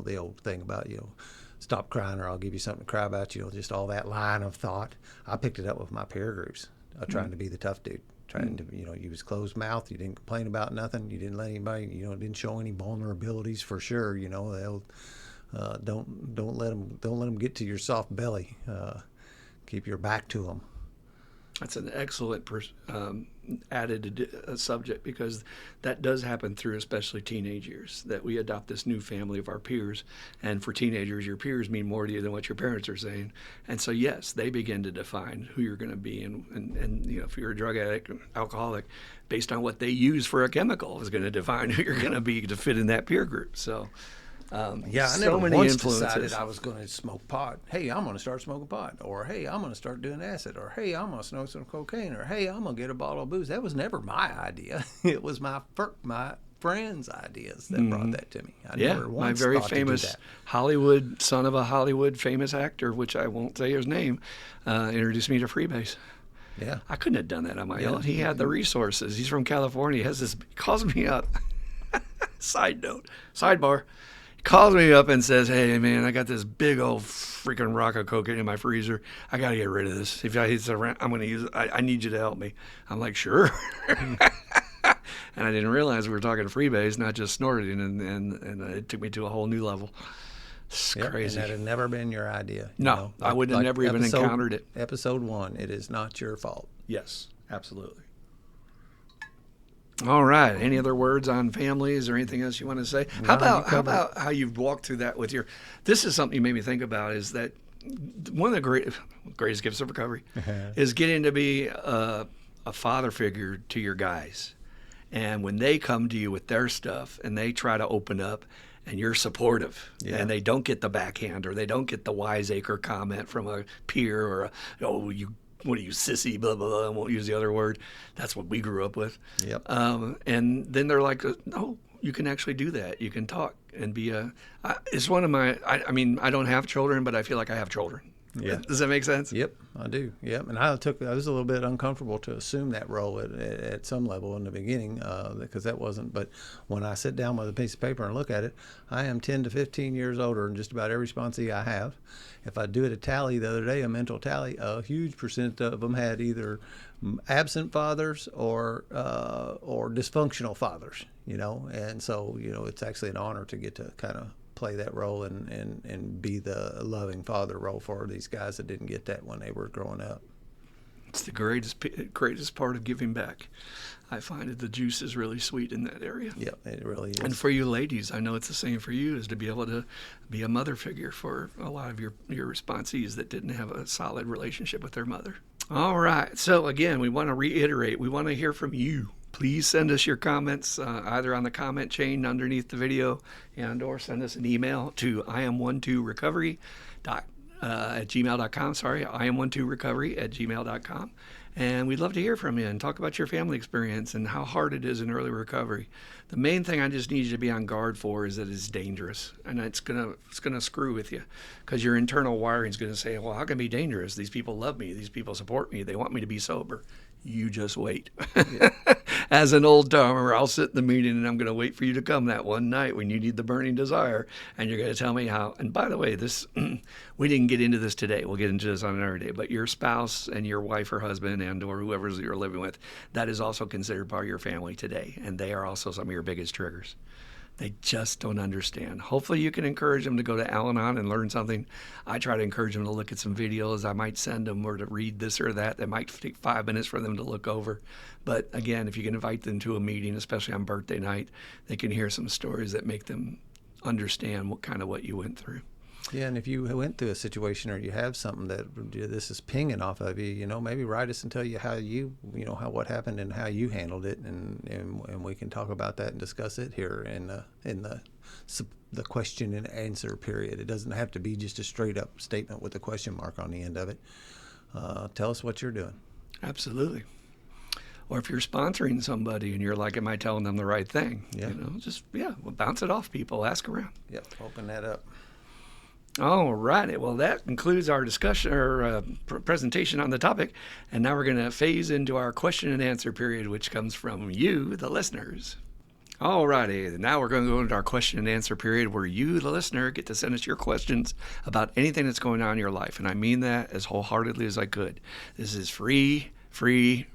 the old thing about, stop crying or I'll give you something to cry about, just all that line of thought. I picked it up with my peer groups, trying to be the tough dude, trying to, you was closed mouth, you didn't complain about nothing, you didn't let anybody, didn't show any vulnerabilities for sure, they'll, don't let them get to your soft belly, keep your back to them. That's an excellent added subject because that does happen through especially teenage years, that we adopt this new family of our peers. And for teenagers, your peers mean more to you than what your parents are saying. And so, yes, they begin to define who you're going to be. And if you're a drug addict, alcoholic, based on what they use for a chemical is going to define who you're going to be to fit in that peer group. So, I so never many once influences. decided I was going to smoke pot. Hey, I'm going to start smoking pot. Or, hey, I'm going to start doing acid. Or, hey, I'm going to smoke some cocaine. Or, hey, I'm going to get a bottle of booze. That was never my idea. It was my friends' ideas that brought that to me. I never once my very thought famous to do that. Hollywood, son of a Hollywood famous actor, which I won't say his name, introduced me to freebase. Yeah. I couldn't have done that on my own. He had the resources. He's from California. He calls me up. Sidebar. Calls me up and says, "Hey, man, I got this big old freaking rock of cocaine in my freezer. I got to get rid of this. If it's around, I'm going to use it. I need you to help me." I'm like, "Sure." And I didn't realize we were talking freebase, not just snorting, and it took me to a whole new level. It's crazy. And that had never been your idea. No, I would have never even encountered it. Episode 1, it is not your fault. Yes, absolutely. All right. Any other words on families or anything else you want to say? How about how you've walked through that with this is something you made me think about, is that one of the greatest gifts of recovery is getting to be a father figure to your guys. And when they come to you with their stuff and they try to open up and you're supportive and they don't get the backhand or they don't get the wiseacre comment from a peer or what are you, sissy, blah, blah, blah, I won't use the other word. That's what we grew up with. Yep. And then they're like, no, you can actually do that. You can talk and be it's one of my, I mean, I don't have children, but I feel like I have children. Yeah. Does that make sense? Yep, I do. Yep, and I was a little bit uncomfortable to assume that role at some level in the beginning because that wasn't. But when I sit down with a piece of paper and look at it, I am 10 to 15 years older than just about every sponsee I have. If I do it a tally the other day, a mental tally, a huge percent of them had either absent fathers or dysfunctional fathers. And so it's actually an honor to get to kind of play that role and be the loving father role for these guys that didn't get that when they were growing up. It's the greatest part of giving back. I find that the juice is really sweet in that area. Yep, it really is. And for you ladies, I know it's the same for you, is to be able to be a mother figure for a lot of your responsees that didn't have a solid relationship with their mother. All right. So again, we want to reiterate, we want to hear from you. Please send us your comments either on the comment chain underneath the video or send us an email to iam12recovery at gmail.com. Sorry, iam12recovery at gmail.com. And we'd love to hear from you and talk about your family experience and how hard it is in early recovery. The main thing I just need you to be on guard for is that it's dangerous, and it's gonna screw with you, because your internal wiring is gonna say, well, how can it be dangerous? These people love me. These people support me. They want me to be sober. You just wait. Yeah. As an old timer, I'll sit in the meeting and I'm going to wait for you to come that one night when you need the burning desire, and you're going to tell me how. And by the way, this we didn't get into this today. We'll get into this on another day. But your spouse and your wife or husband and or whoever you're living with, that is also considered part of your family today, and they are also some of your biggest triggers. They just don't understand. Hopefully you can encourage them to go to Al-Anon and learn something. I try to encourage them to look at some videos. I might send them or to read this or that. That might take 5 minutes for them to look over. But again, if you can invite them to a meeting, especially on birthday night, they can hear some stories that make them understand what you went through. Yeah, and if you went through a situation or you have something that this is pinging off of you, maybe write us and tell you how what happened and how you handled it, and we can talk about that and discuss it here in the question and answer period. It doesn't have to be just a straight up statement with a question mark on the end of it. Tell us what you're doing. Absolutely. Or if you're sponsoring somebody and you're like, am I telling them the right thing? Yeah. Bounce it off people. Ask around. Yep, open that up. All righty. Well, that concludes our discussion or presentation on the topic. And now we're going to phase into our question and answer period, which comes from you, the listeners. All righty. Now we're going to go into our question and answer period where you, the listener, get to send us your questions about anything that's going on in your life. And I mean that as wholeheartedly as I could. This is free. You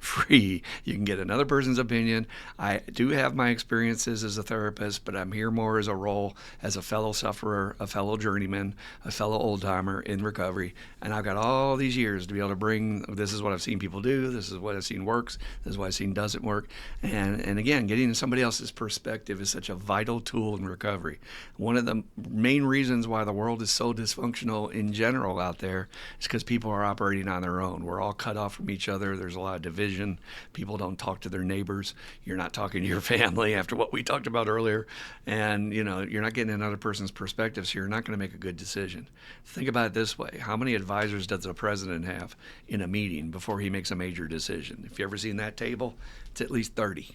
can get another person's opinion. I do have my experiences as a therapist, but I'm here more as a role as a fellow sufferer, a fellow journeyman, a fellow old timer in recovery. And I've got all these years to be able to bring, this is what I've seen people do, this is what I've seen works, this is what I've seen doesn't work. And again, getting somebody else's perspective is such a vital tool in recovery. One of the main reasons why the world is so dysfunctional in general out there is because people are operating on their own. We're all cut off from each other. There's a lot of division. People don't talk to their neighbors. You're not talking to your family after what we talked about earlier. And, you're not getting another person's perspective, so you're not going to make a good decision. Think about it this way. How many advisors does a president have in a meeting before he makes a major decision? If you ever seen that table, it's at least 30.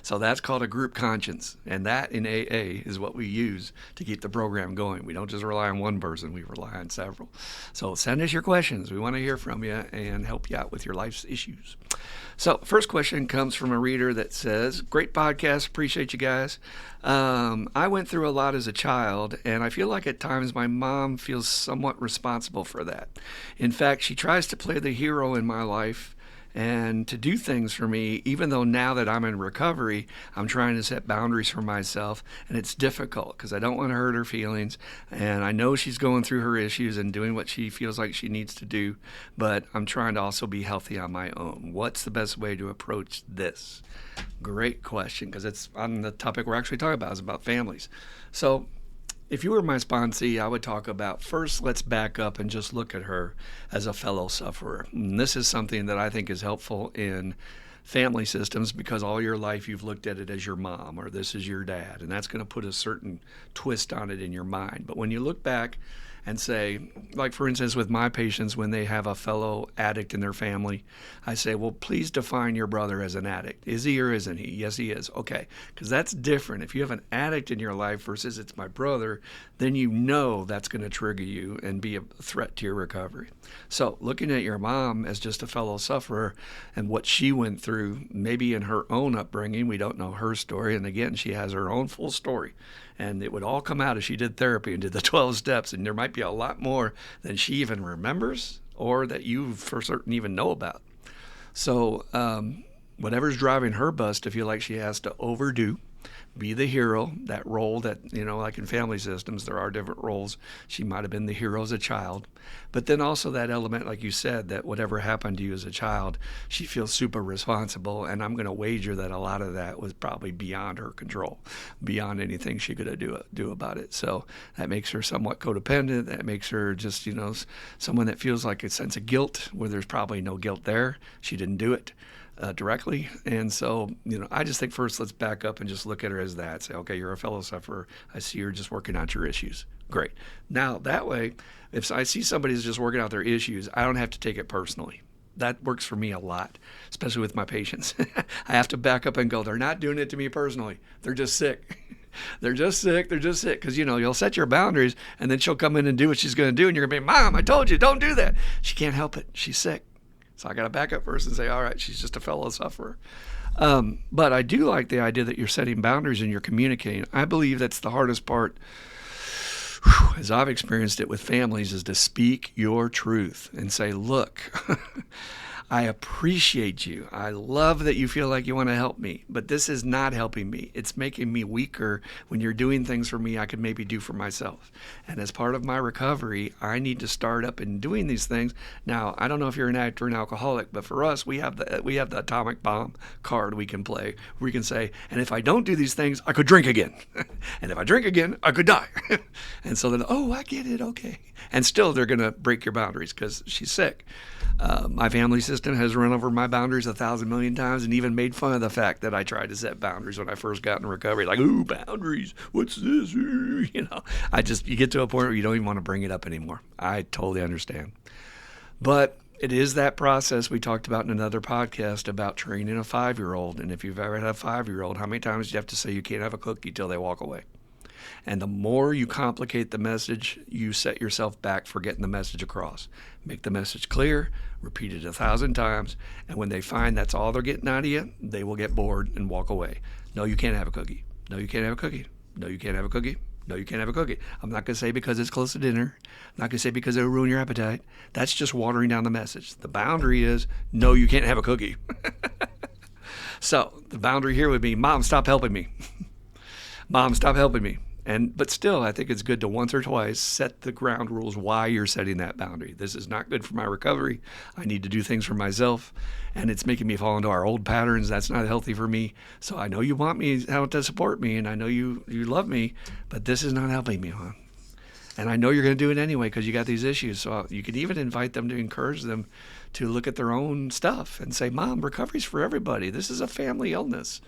So that's called a group conscience. And that in AA is what we use to keep the program going. We don't just rely on one person, we rely on several. So send us your questions. We want to hear from you and help you out with your life's issues. So first question comes from a reader that says, great podcast, appreciate you guys. I went through a lot as a child, and I feel like at times my mom feels somewhat responsible for that. In fact, she tries to play the hero in my life and to do things for me, even though now that I'm in recovery, I'm trying to set boundaries for myself, and it's difficult because I don't want to hurt her feelings, and I know she's going through her issues and doing what she feels like she needs to do, but I'm trying to also be healthy on my own. What's the best way to approach this? Great question, because it's on the topic we're actually talking about, is about families. So if you were my sponsee, I would talk about, first, let's back up and just look at her as a fellow sufferer. And this is something that I think is helpful in family systems because all your life you've looked at it as your mom or this is your dad, and that's going to put a certain twist on it in your mind. But when you look back and say, like for instance, with my patients, when they have a fellow addict in their family, I say, well, please define your brother as an addict. Is he or isn't he? Yes, he is. Okay, because that's different. If you have an addict in your life versus it's my brother, then you know that's going to trigger you and be a threat to your recovery. So looking at your mom as just a fellow sufferer and what she went through, maybe in her own upbringing, we don't know her story. And again, she has her own full story. And it would all come out if she did therapy and did the 12 steps. And there might be a lot more than she even remembers or that you for certain even know about. So whatever's driving her bus to feel like she has to overdo, be the hero, that role that, like in family systems, there are different roles. She might have been the hero as a child. But then also that element, like you said, that whatever happened to you as a child, she feels super responsible. And I'm going to wager that a lot of that was probably beyond her control, beyond anything she could do about it. So that makes her somewhat codependent. That makes her just, someone that feels like a sense of guilt where there's probably no guilt there. She didn't do it. Directly. And so, I just think first let's back up and just look at her as that. Say, okay, you're a fellow sufferer. I see you're just working out your issues. Great. Now, that way, if I see somebody who's just working out their issues, I don't have to take it personally. That works for me a lot, especially with my patients. I have to back up and go, they're not doing it to me personally. They're just sick. They're just sick. They're just sick. Because, you'll set your boundaries, and then she'll come in and do what she's going to do, and you're going to be, Mom, I told you, don't do that. She can't help it. She's sick. So I got to back up first and say, all right, she's just a fellow sufferer. But I do like the idea that you're setting boundaries and you're communicating. I believe that's the hardest part, as I've experienced it with families, is to speak your truth and say, look, I appreciate you. I love that you feel like you want to help me, but this is not helping me. It's making me weaker when you're doing things for me I could maybe do for myself. And as part of my recovery, I need to start up and doing these things. Now, I don't know if you're an addict or an alcoholic, but for us, we have the atomic bomb card we can play. We can say, and if I don't do these things, I could drink again. And if I drink again, I could die. And so then, oh, I get it. Okay. And still, they're going to break your boundaries because she's sick. My family system has run over my boundaries 1,000 million times and even made fun of the fact that I tried to set boundaries when I first got in recovery. Like, ooh, boundaries, what's this? You get to a point where you don't even want to bring it up anymore. I totally understand. But it is that process we talked about in another podcast about training a 5-year-old. And if you've ever had a 5-year-old, how many times do you have to say you can't have a cookie till they walk away? And the more you complicate the message, you set yourself back for getting the message across. Make the message clear, repeat it 1,000 times, and when they find that's all they're getting out of you, they will get bored and walk away. No, you can't have a cookie. No, you can't have a cookie. No, you can't have a cookie. No, you can't have a cookie. I'm not going to say because it's close to dinner. I'm not going to say because it'll ruin your appetite. That's just watering down the message. The boundary is, no, you can't have a cookie. So the boundary here would be, Mom, stop helping me. Mom, stop helping me. But still, I think it's good to once or twice set the ground rules why you're setting that boundary. This is not good for my recovery. I need to do things for myself, and it's making me fall into our old patterns. That's not healthy for me. So I know you want me to support me, and I know you love me, but this is not helping me, hon. And I know you're going to do it anyway because you got these issues. So you could even invite them to encourage them to look at their own stuff and say, Mom, recovery's for everybody. This is a family illness.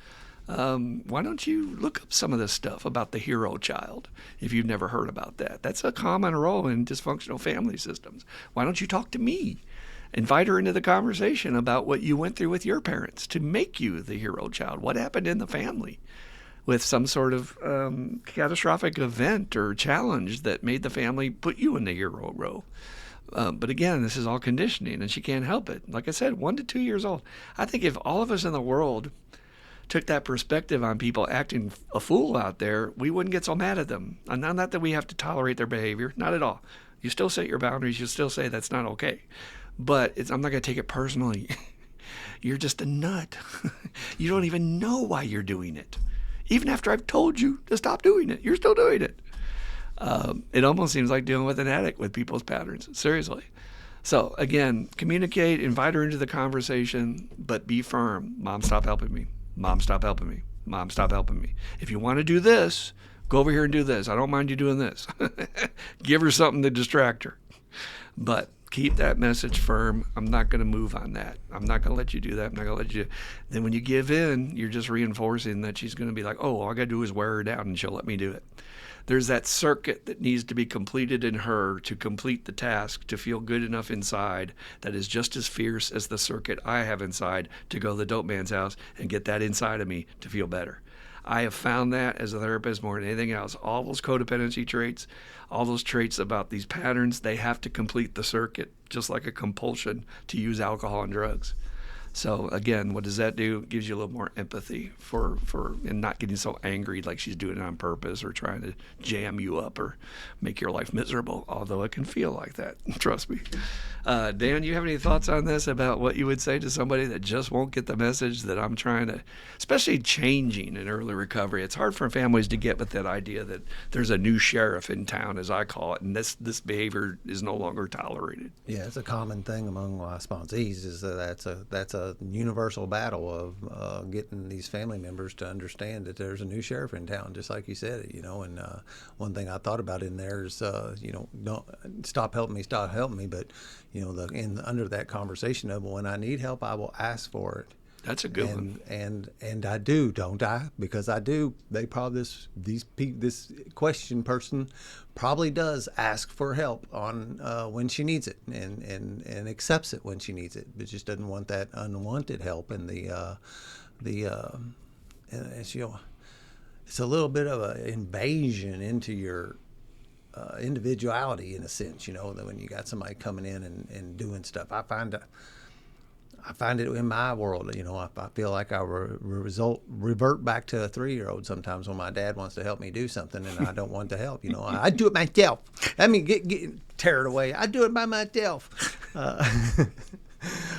Why don't you look up some of this stuff about the hero child if you've never heard about that? That's a common role in dysfunctional family systems. Why don't you talk to me? Invite her into the conversation about what you went through with your parents to make you the hero child. What happened in the family with some sort of catastrophic event or challenge that made the family put you in the hero role? But again, this is all conditioning, and she can't help it. Like I said, 1 to 2 years old. I think if all of us in the world took that perspective on people acting a fool out there, we wouldn't get so mad at them. And not that we have to tolerate their behavior, not at all. You still set your boundaries. You still say that's not okay. But I'm not going to take it personally. You're just a nut. You don't even know why you're doing it. Even after I've told you to stop doing it, you're still doing it. It almost seems like dealing with an addict with people's patterns. Seriously. So again, communicate, invite her into the conversation, but be firm. Mom, stop helping me. Mom, stop helping me. Mom, stop helping me. If you want to do this, go over here and do this. I don't mind you doing this. Give her something to distract her. But Keep that message firm. I'm not going to move on that. I'm not going to let you do that. I'm not going to let you. Then when you give in, you're just reinforcing that she's going to be like, oh, all I got to do is wear her down and she'll let me do it. There's that circuit that needs to be completed in her to complete the task, to feel good enough inside that is just as fierce as the circuit I have inside to go to the dope man's house and get that inside of me to feel better. I have found that as a therapist more than anything else. All those codependency traits, all those traits about these patterns, they have to complete the circuit, just like a compulsion to use alcohol and drugs. So again, what does that do? It gives you a little more empathy for and not getting so angry like she's doing it on purpose or trying to jam you up or make your life miserable, although it can feel like that. Trust me. Dan, you have any thoughts on this about what you would say to somebody that just won't get the message that I'm trying to, especially changing in early recovery? It's hard for families to get with that idea that there's a new sheriff in town, as I call it, and this behavior is no longer tolerated. Yeah, it's a common thing among my sponsees is that's a universal battle of getting these family members to understand that there's a new sheriff in town, just like you said it, and one thing I thought about in there is, don't stop helping me, but, under that conversation of when I need help, I will ask for it. That's a good one. And I do, don't I? Because I do. They probably this question person probably does ask for help on when she needs it and accepts it when she needs it, but just doesn't want that unwanted help and it's a little bit of an invasion into your individuality in a sense, that when you got somebody coming in and doing stuff. I find it in my world, I feel like I revert back to a 3-year-old sometimes when my dad wants to help me do something and I don't want to help. I do it myself. I mean, get tear it away. I do it by myself.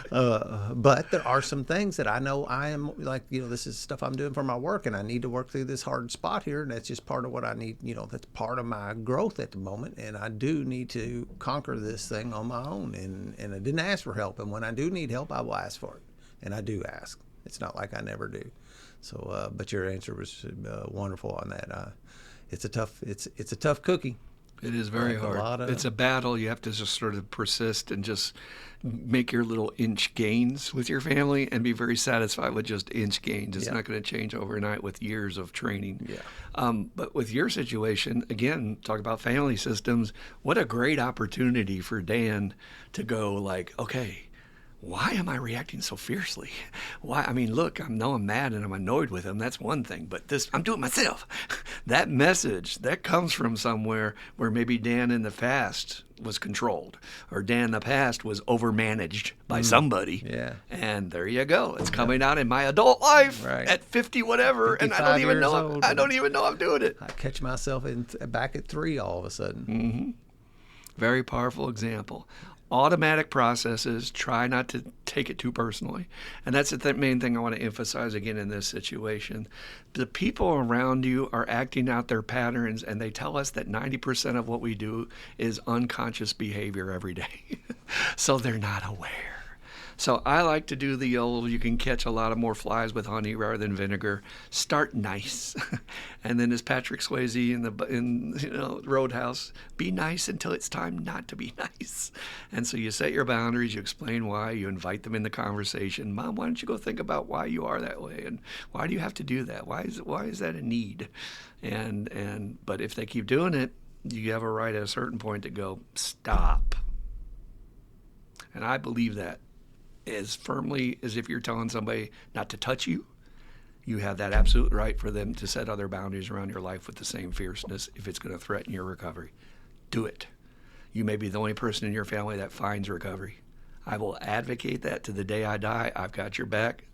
But there are some things that I know I am like, this is stuff I'm doing for my work and I need to work through this hard spot here. And that's just part of what I need, that's part of my growth at the moment. And I do need to conquer this thing on my own. And I didn't ask for help. And when I do need help, I will ask for it. And I do ask. It's not like I never do. So, but your answer was wonderful on that. It's a tough cookie. It is very hard. It's a battle. You have to just sort of persist and just make your little inch gains with your family and be very satisfied with just inch gains. It's not going to change overnight with years of training. Yeah. But with your situation, again, talk about family systems. What a great opportunity for Dan to go like, okay, why am I reacting so fiercely? Why? I mean, look, I'm mad and I'm annoyed with him. That's one thing. But I'm doing it myself. That message, that comes from somewhere where maybe Dan in the past was controlled or Dan in the past was overmanaged by somebody. Yeah. And there you go. It's coming out in my adult life at 50 whatever. And I don't even know. I don't even know I'm doing it. I catch myself back at 3 all of a sudden. Mm-hmm. Very powerful example. Automatic processes, try not to take it too personally. And that's the main thing I want to emphasize again in this situation. The people around you are acting out their patterns, and they tell us that 90% of what we do is unconscious behavior every day. So they're not aware. So I like to do the old, you can catch a lot of more flies with honey rather than vinegar. Start nice. And then as Patrick Swayze in Roadhouse, be nice until it's time not to be nice. And so you set your boundaries, you explain why, you invite them in the conversation. Mom, why don't you go think about why you are that way? And why do you have to do that? Why is that a need? But if they keep doing it, you have a right at a certain point to go, stop. And I believe that. As firmly as if you're telling somebody not to touch you, you have that absolute right for them to set other boundaries around your life with the same fierceness if it's going to threaten your recovery. Do it. You may be the only person in your family that finds recovery. I will advocate that to the day I die. I've got your back.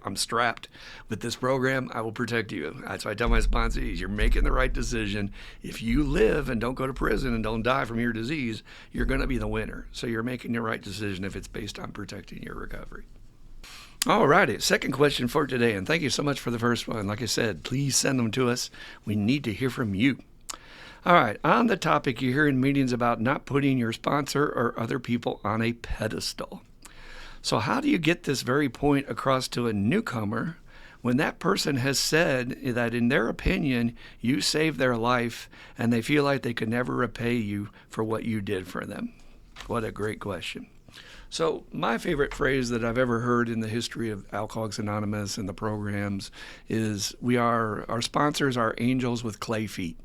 I'm strapped. With this program, I will protect you. That's why I tell my sponsees, you're making the right decision. If you live and don't go to prison and don't die from your disease, you're going to be the winner. So you're making the right decision if it's based on protecting your recovery. All righty. Second question for today, and thank you so much for the first one. Like I said, please send them to us. We need to hear from you. All right, on the topic, you hear in meetings about not putting your sponsor or other people on a pedestal. So how do you get this very point across to a newcomer when that person has said that in their opinion, you saved their life and they feel like they could never repay you for what you did for them? What a great question. So, my favorite phrase that I've ever heard in the history of Alcoholics Anonymous and the programs is our sponsors are angels with clay feet.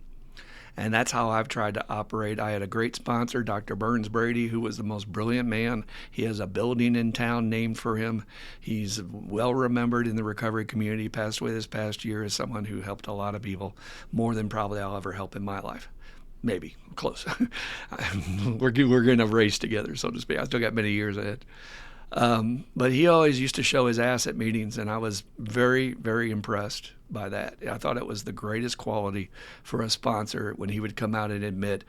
And that's how I've tried to operate. I had a great sponsor, Dr. Burns Brady, who was the most brilliant man. He has a building in town named for him. He's well remembered in the recovery community. He passed away this past year as someone who helped a lot of people, more than probably I'll ever help in my life. Maybe close. We're in a race together, so to speak. I still got many years ahead. But he always used to show his ass at meetings, and I was very, very impressed by that. I thought it was the greatest quality for a sponsor when he would come out and admit,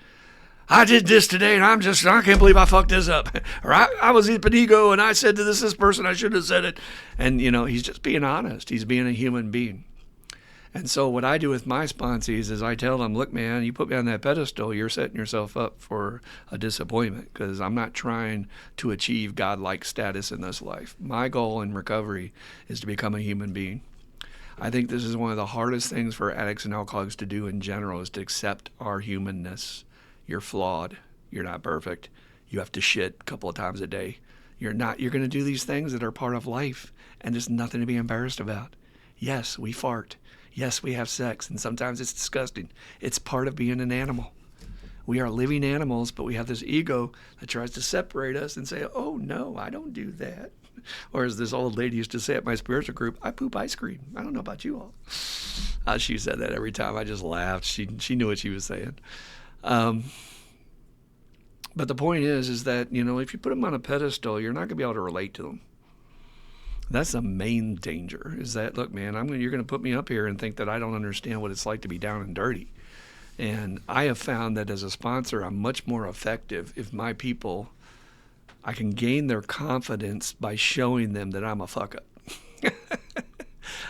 I did this today, and I can't believe I fucked this up. Or I was in ego, and I said to this person, I shouldn't have said it. And, he's just being honest. He's being a human being. And so what I do with my sponsees is I tell them, look, man, you put me on that pedestal, you're setting yourself up for a disappointment, because I'm not trying to achieve godlike status in this life. My goal in recovery is to become a human being. I think this is one of the hardest things for addicts and alcoholics to do in general, is to accept our humanness. You're flawed. You're not perfect. You have to shit a couple of times a day. You're going to do these things that are part of life, and there's nothing to be embarrassed about. Yes, we fart. Yes, we have sex, and sometimes it's disgusting. It's part of being an animal. We are living animals, but we have this ego that tries to separate us and say, oh, no, I don't do that. Or as this old lady used to say at my spiritual group, I poop ice cream. I don't know about you all. She said that every time. I just laughed. She knew what she was saying. But the point is that, if you put them on a pedestal, you're not going to be able to relate to them. That's the main danger, is that, look, man, you're going to put me up here and think that I don't understand what it's like to be down and dirty. And I have found that as a sponsor, I'm much more effective if my people, I can gain their confidence by showing them that I'm a fuck up.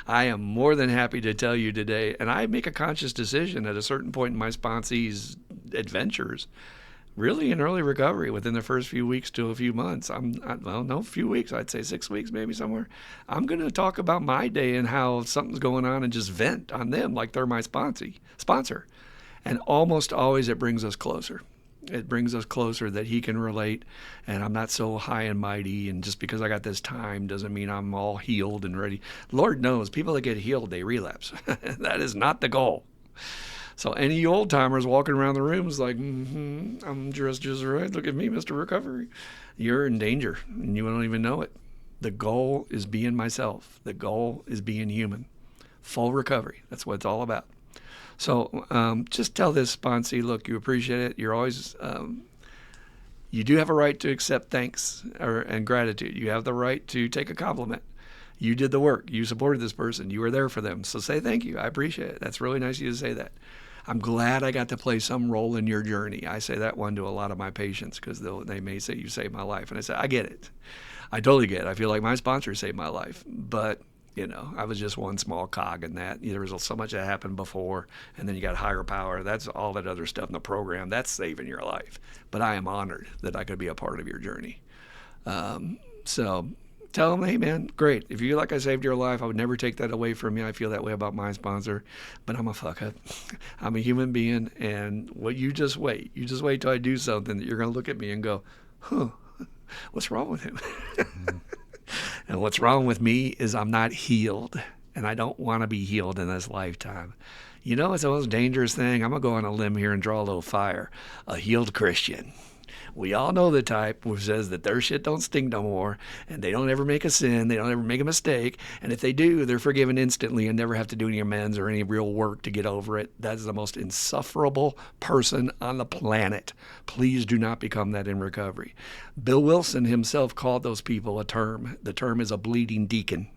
I am more than happy to tell you today, and I make a conscious decision at a certain point in my sponsees' adventures, really in early recovery, within the first few weeks to a few months. A few weeks, I'd say 6 weeks, maybe somewhere. I'm going to talk about my day and how something's going on and just vent on them like they're my sponsor. And almost always it brings us closer. It brings us closer that he can relate, and I'm not so high and mighty, and just because I got this time doesn't mean I'm all healed and ready. Lord knows, people that get healed, they relapse. That is not the goal. So any old timers walking around the room is like, I'm dressed just right. Look at me, Mr. Recovery. You're in danger, and you don't even know it. The goal is being myself. The goal is being human. Full recovery. That's what it's all about. So just tell this sponsee, look, you appreciate it. You're always, you do have a right to accept thanks and gratitude. You have the right to take a compliment. You did the work. You supported this person. You were there for them. So say thank you. I appreciate it. That's really nice of you to say that. I'm glad I got to play some role in your journey. I say that one to a lot of my patients, because they may say, you saved my life. And I say, I get it. I totally get it. I feel like my sponsor saved my life. But, I was just one small cog in that. There was so much that happened before, and then you got higher power. That's all that other stuff in the program. That's saving your life. But I am honored that I could be a part of your journey. So tell them, hey, man, great. If you feel like I saved your life, I would never take that away from you. I feel that way about my sponsor, but I'm a fuck up. I'm a human being, and you just wait. You just wait till I do something that you're going to look at me and go, what's wrong with him? And what's wrong with me is I'm not healed, and I don't want to be healed in this lifetime. It's the most dangerous thing. I'm going to go on a limb here and draw a little fire. A healed Christian. We all know the type who says that their shit don't stink no more, and they don't ever make a sin, they don't ever make a mistake, and if they do, they're forgiven instantly and never have to do any amends or any real work to get over it. That is the most insufferable person on the planet. Please do not become that in recovery. Bill Wilson himself called those people a term. The term is a bleeding deacon.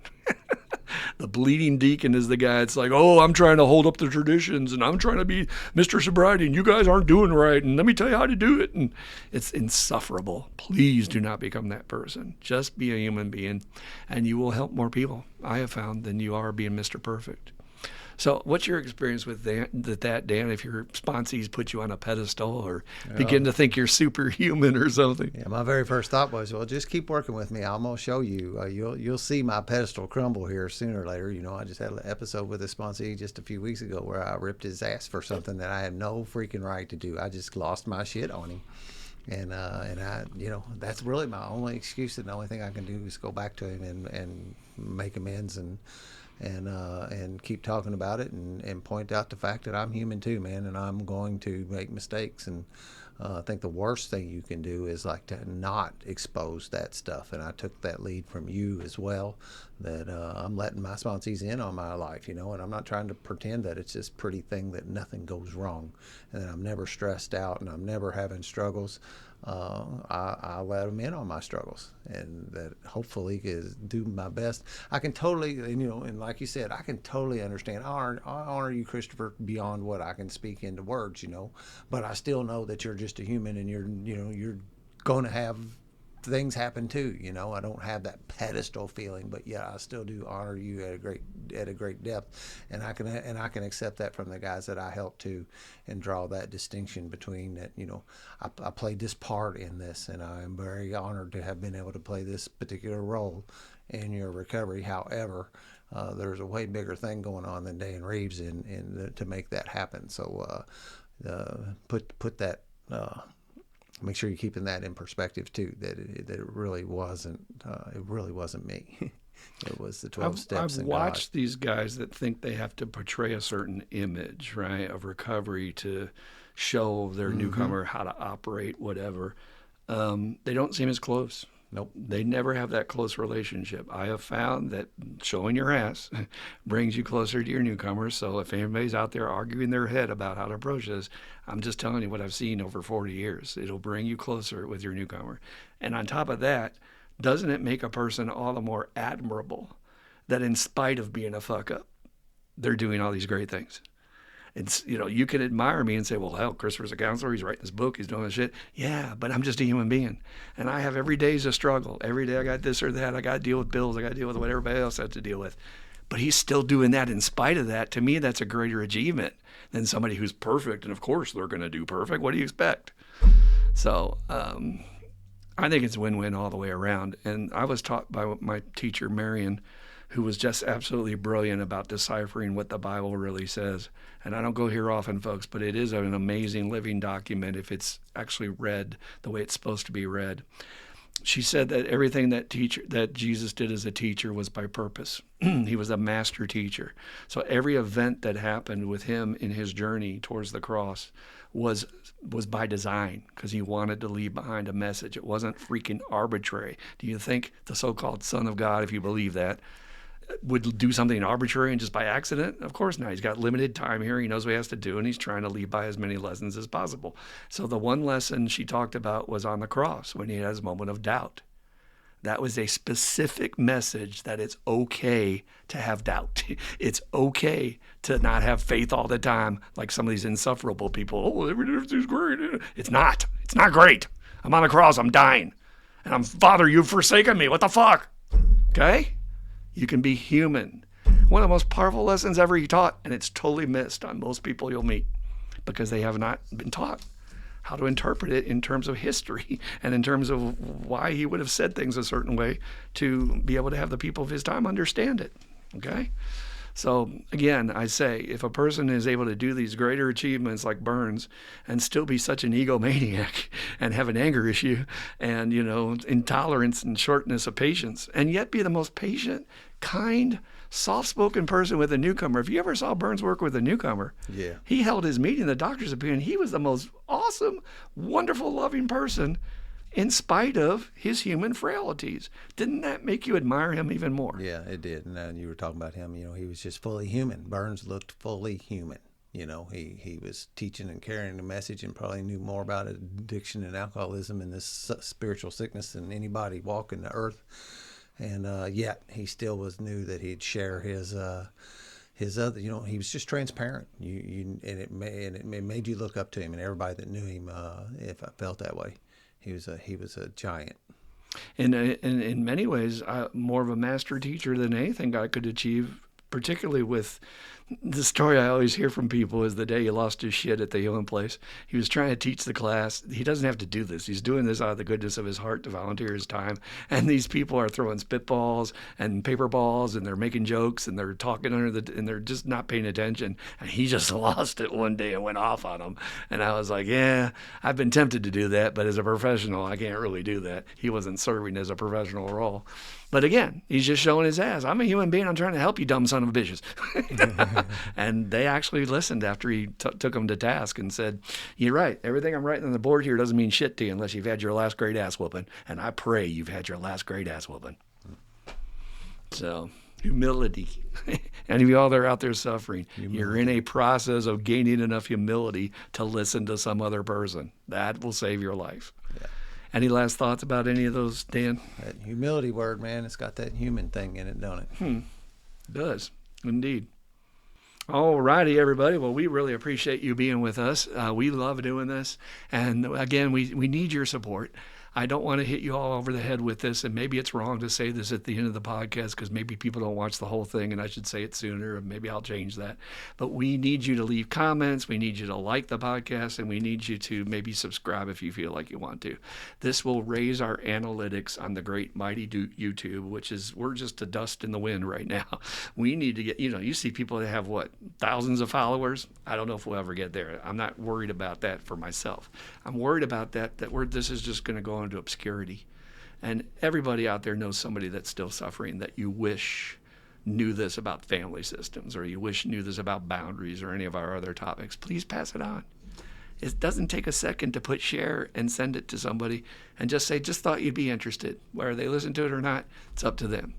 The bleeding deacon is the guy that's like, oh, I'm trying to hold up the traditions, and I'm trying to be Mr. Sobriety, and you guys aren't doing right, and let me tell you how to do it. And it's insufferable. Please do not become that person. Just be a human being, and you will help more people, I have found, than you are being Mr. Perfect. So what's your experience with that, Dan, if your sponsees put you on a pedestal or begin to think you're superhuman or something? Yeah, my very first thought was, well, just keep working with me. I'm going to show you. You'll see my pedestal crumble here sooner or later. I just had an episode with a sponsee just a few weeks ago where I ripped his ass for something that I had no freaking right to do. I just lost my shit on him. And I, that's really my only excuse. And the only thing I can do is go back to him and make amends and keep talking about it and point out the fact that I'm human too, man, and I'm going to make mistakes. And I think the worst thing you can do is like to not expose that stuff. And I took that lead from you as well, that I'm letting my sponsees in on my life, and I'm not trying to pretend that it's this pretty thing that nothing goes wrong and that I'm never stressed out and I'm never having struggles. I let them in on my struggles, and that hopefully is do my best. I can totally, and like you said, I can totally understand. I honor you, Christopher, beyond what I can speak into words, but I still know that you're just a human, and you're going to have things happen too. I don't have that pedestal feeling, but yeah, I still do honor you at a great depth, and I can accept that from the guys that I help too, and draw that distinction between that. I played this part in this, and I am very honored to have been able to play this particular role in your recovery. However, there's a way bigger thing going on than Dan Reeves to make that happen. So put that. Make sure you're keeping that in perspective too. That it really wasn't me. It was the 12 steps. I've watched these guys that think they have to portray a certain image, right, of recovery to show their newcomer how to operate, whatever. They don't seem as close. Nope. They never have that close relationship. I have found that showing your ass brings you closer to your newcomers. So if anybody's out there arguing their head about how to approach this, I'm just telling you what I've seen over 40 years. It'll bring you closer with your newcomer. And on top of that, doesn't it make a person all the more admirable that in spite of being a fuck up, they're doing all these great things? It's, you can admire me and say, well, hell, Christopher's a counselor. He's writing this book. He's doing this shit. Yeah, but I'm just a human being. And I have every day's a struggle. Every day I got this or that. I got to deal with bills. I got to deal with what everybody else has to deal with. But he's still doing that in spite of that. To me, that's a greater achievement than somebody who's perfect. And of course, they're going to do perfect. What do you expect? So I think it's win-win all the way around. And I was taught by my teacher, Marion, who was just absolutely brilliant about deciphering what the Bible really says. And I don't go here often, folks, but it is an amazing living document if it's actually read the way it's supposed to be read. She said that everything that Jesus did as a teacher was by purpose. He was a master teacher. So every event that happened with him in his journey towards the cross was by design, because he wanted to leave behind a message. It wasn't freaking arbitrary. Do you think the so-called Son of God, if you believe that, would do something arbitrary and just by accident? Of course not. He's got limited time here. He knows what he has to do, and he's trying to leave by as many lessons as possible. So the one lesson she talked about was on the cross when he had his moment of doubt. That was a specific message that it's okay to have doubt. It's okay to not have faith all the time, like some of these insufferable people. Oh, everything's great. It's not. It's not great. I'm on the cross. I'm dying. And Father, you've forsaken me. What the fuck? Okay? You can be human. One of the most powerful lessons ever he taught, and it's totally missed on most people you'll meet because they have not been taught how to interpret it in terms of history and in terms of why he would have said things a certain way to be able to have the people of his time understand it. Okay? So again, I say, if a person is able to do these greater achievements like Burns and still be such an egomaniac and have an anger issue and, intolerance and shortness of patience, and yet be the most patient, kind, soft-spoken person with a newcomer. If you ever saw Burns work with a newcomer, yeah, he held his meeting, the doctor's opinion. He was the most awesome, wonderful, loving person in spite of his human frailties. Didn't that make you admire him even more? Yeah, it did. And you were talking about him, he was just fully human. Burns looked fully human. He was teaching and carrying a message and probably knew more about addiction and alcoholism and this spiritual sickness than anybody walking the earth. And yet he still knew that he'd share his other, he was just transparent. And it made you look up to him, and everybody that knew him, if I felt that way. He was a giant. And in many ways, more of a master teacher than anything I could achieve, particularly with The story I always hear from people is the day he lost his shit at the healing place. He was trying to teach the class. He doesn't have to do this. He's doing this out of the goodness of his heart to volunteer his time. And these people are throwing spitballs and paper balls, and they're making jokes, and they're talking and they're just not paying attention. And he just lost it one day and went off on them. And I was like, yeah, I've been tempted to do that, but as a professional, I can't really do that. He wasn't serving as a professional role. But again, he's just showing his ass. I'm a human being. I'm trying to help you, dumb son of a bitches. And they actually listened after he took them to task and said, you're right. Everything I'm writing on the board here doesn't mean shit to you unless you've had your last great ass whooping. And I pray you've had your last great ass whooping. So, humility. Any of y'all that are out there suffering, you're in a process of gaining enough humility to listen to some other person. That will save your life. Yeah. Any last thoughts about any of those, Dan? That humility word, man, it's got that human thing in it, don't it? It does, indeed. All righty, everybody. Well, we really appreciate you being with us. We love doing this. And again, we need your support. I don't want to hit you all over the head with this, and maybe it's wrong to say this at the end of the podcast because maybe people don't watch the whole thing, and I should say it sooner, and maybe I'll change that. But we need you to leave comments. We need you to like the podcast, and we need you to maybe subscribe if you feel like you want to. This will raise our analytics on the great mighty YouTube, which is, we're just a dust in the wind right now. We need to get, you see people that have, thousands of followers? I don't know if we'll ever get there. I'm not worried about that for myself. I'm worried about that this is just going to go into obscurity. And everybody out there knows somebody that's still suffering that you wish knew this about family systems, or you wish knew this about boundaries or any of our other topics. Please pass it on. It doesn't take a second to put share and send it to somebody and just say, just thought you'd be interested. Whether they listen to it or not, it's up to them.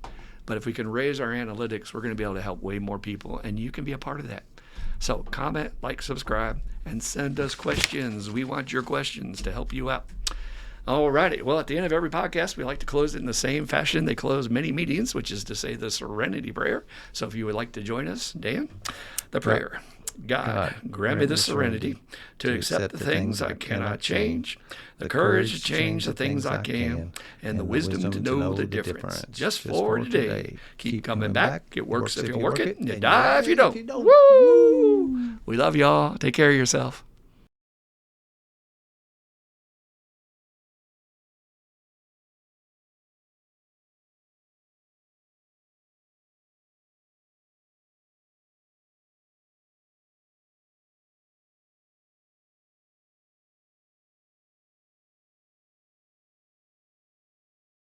But if we can raise our analytics, we're going to be able to help way more people, and you can be a part of that. So comment, like, subscribe, and send us questions. We want your questions to help you out. All righty. Well, at the end of every podcast, we like to close it in the same fashion they close many meetings, which is to say the Serenity Prayer. So if you would like to join us, Dan, the prayer. God, grant me the serenity to accept the things I cannot change, the courage to change the things I can, and the wisdom to know the difference. Just for today. Keep coming back. It works if you work it, and you die if you don't. Woo! We love y'all. Take care of yourself.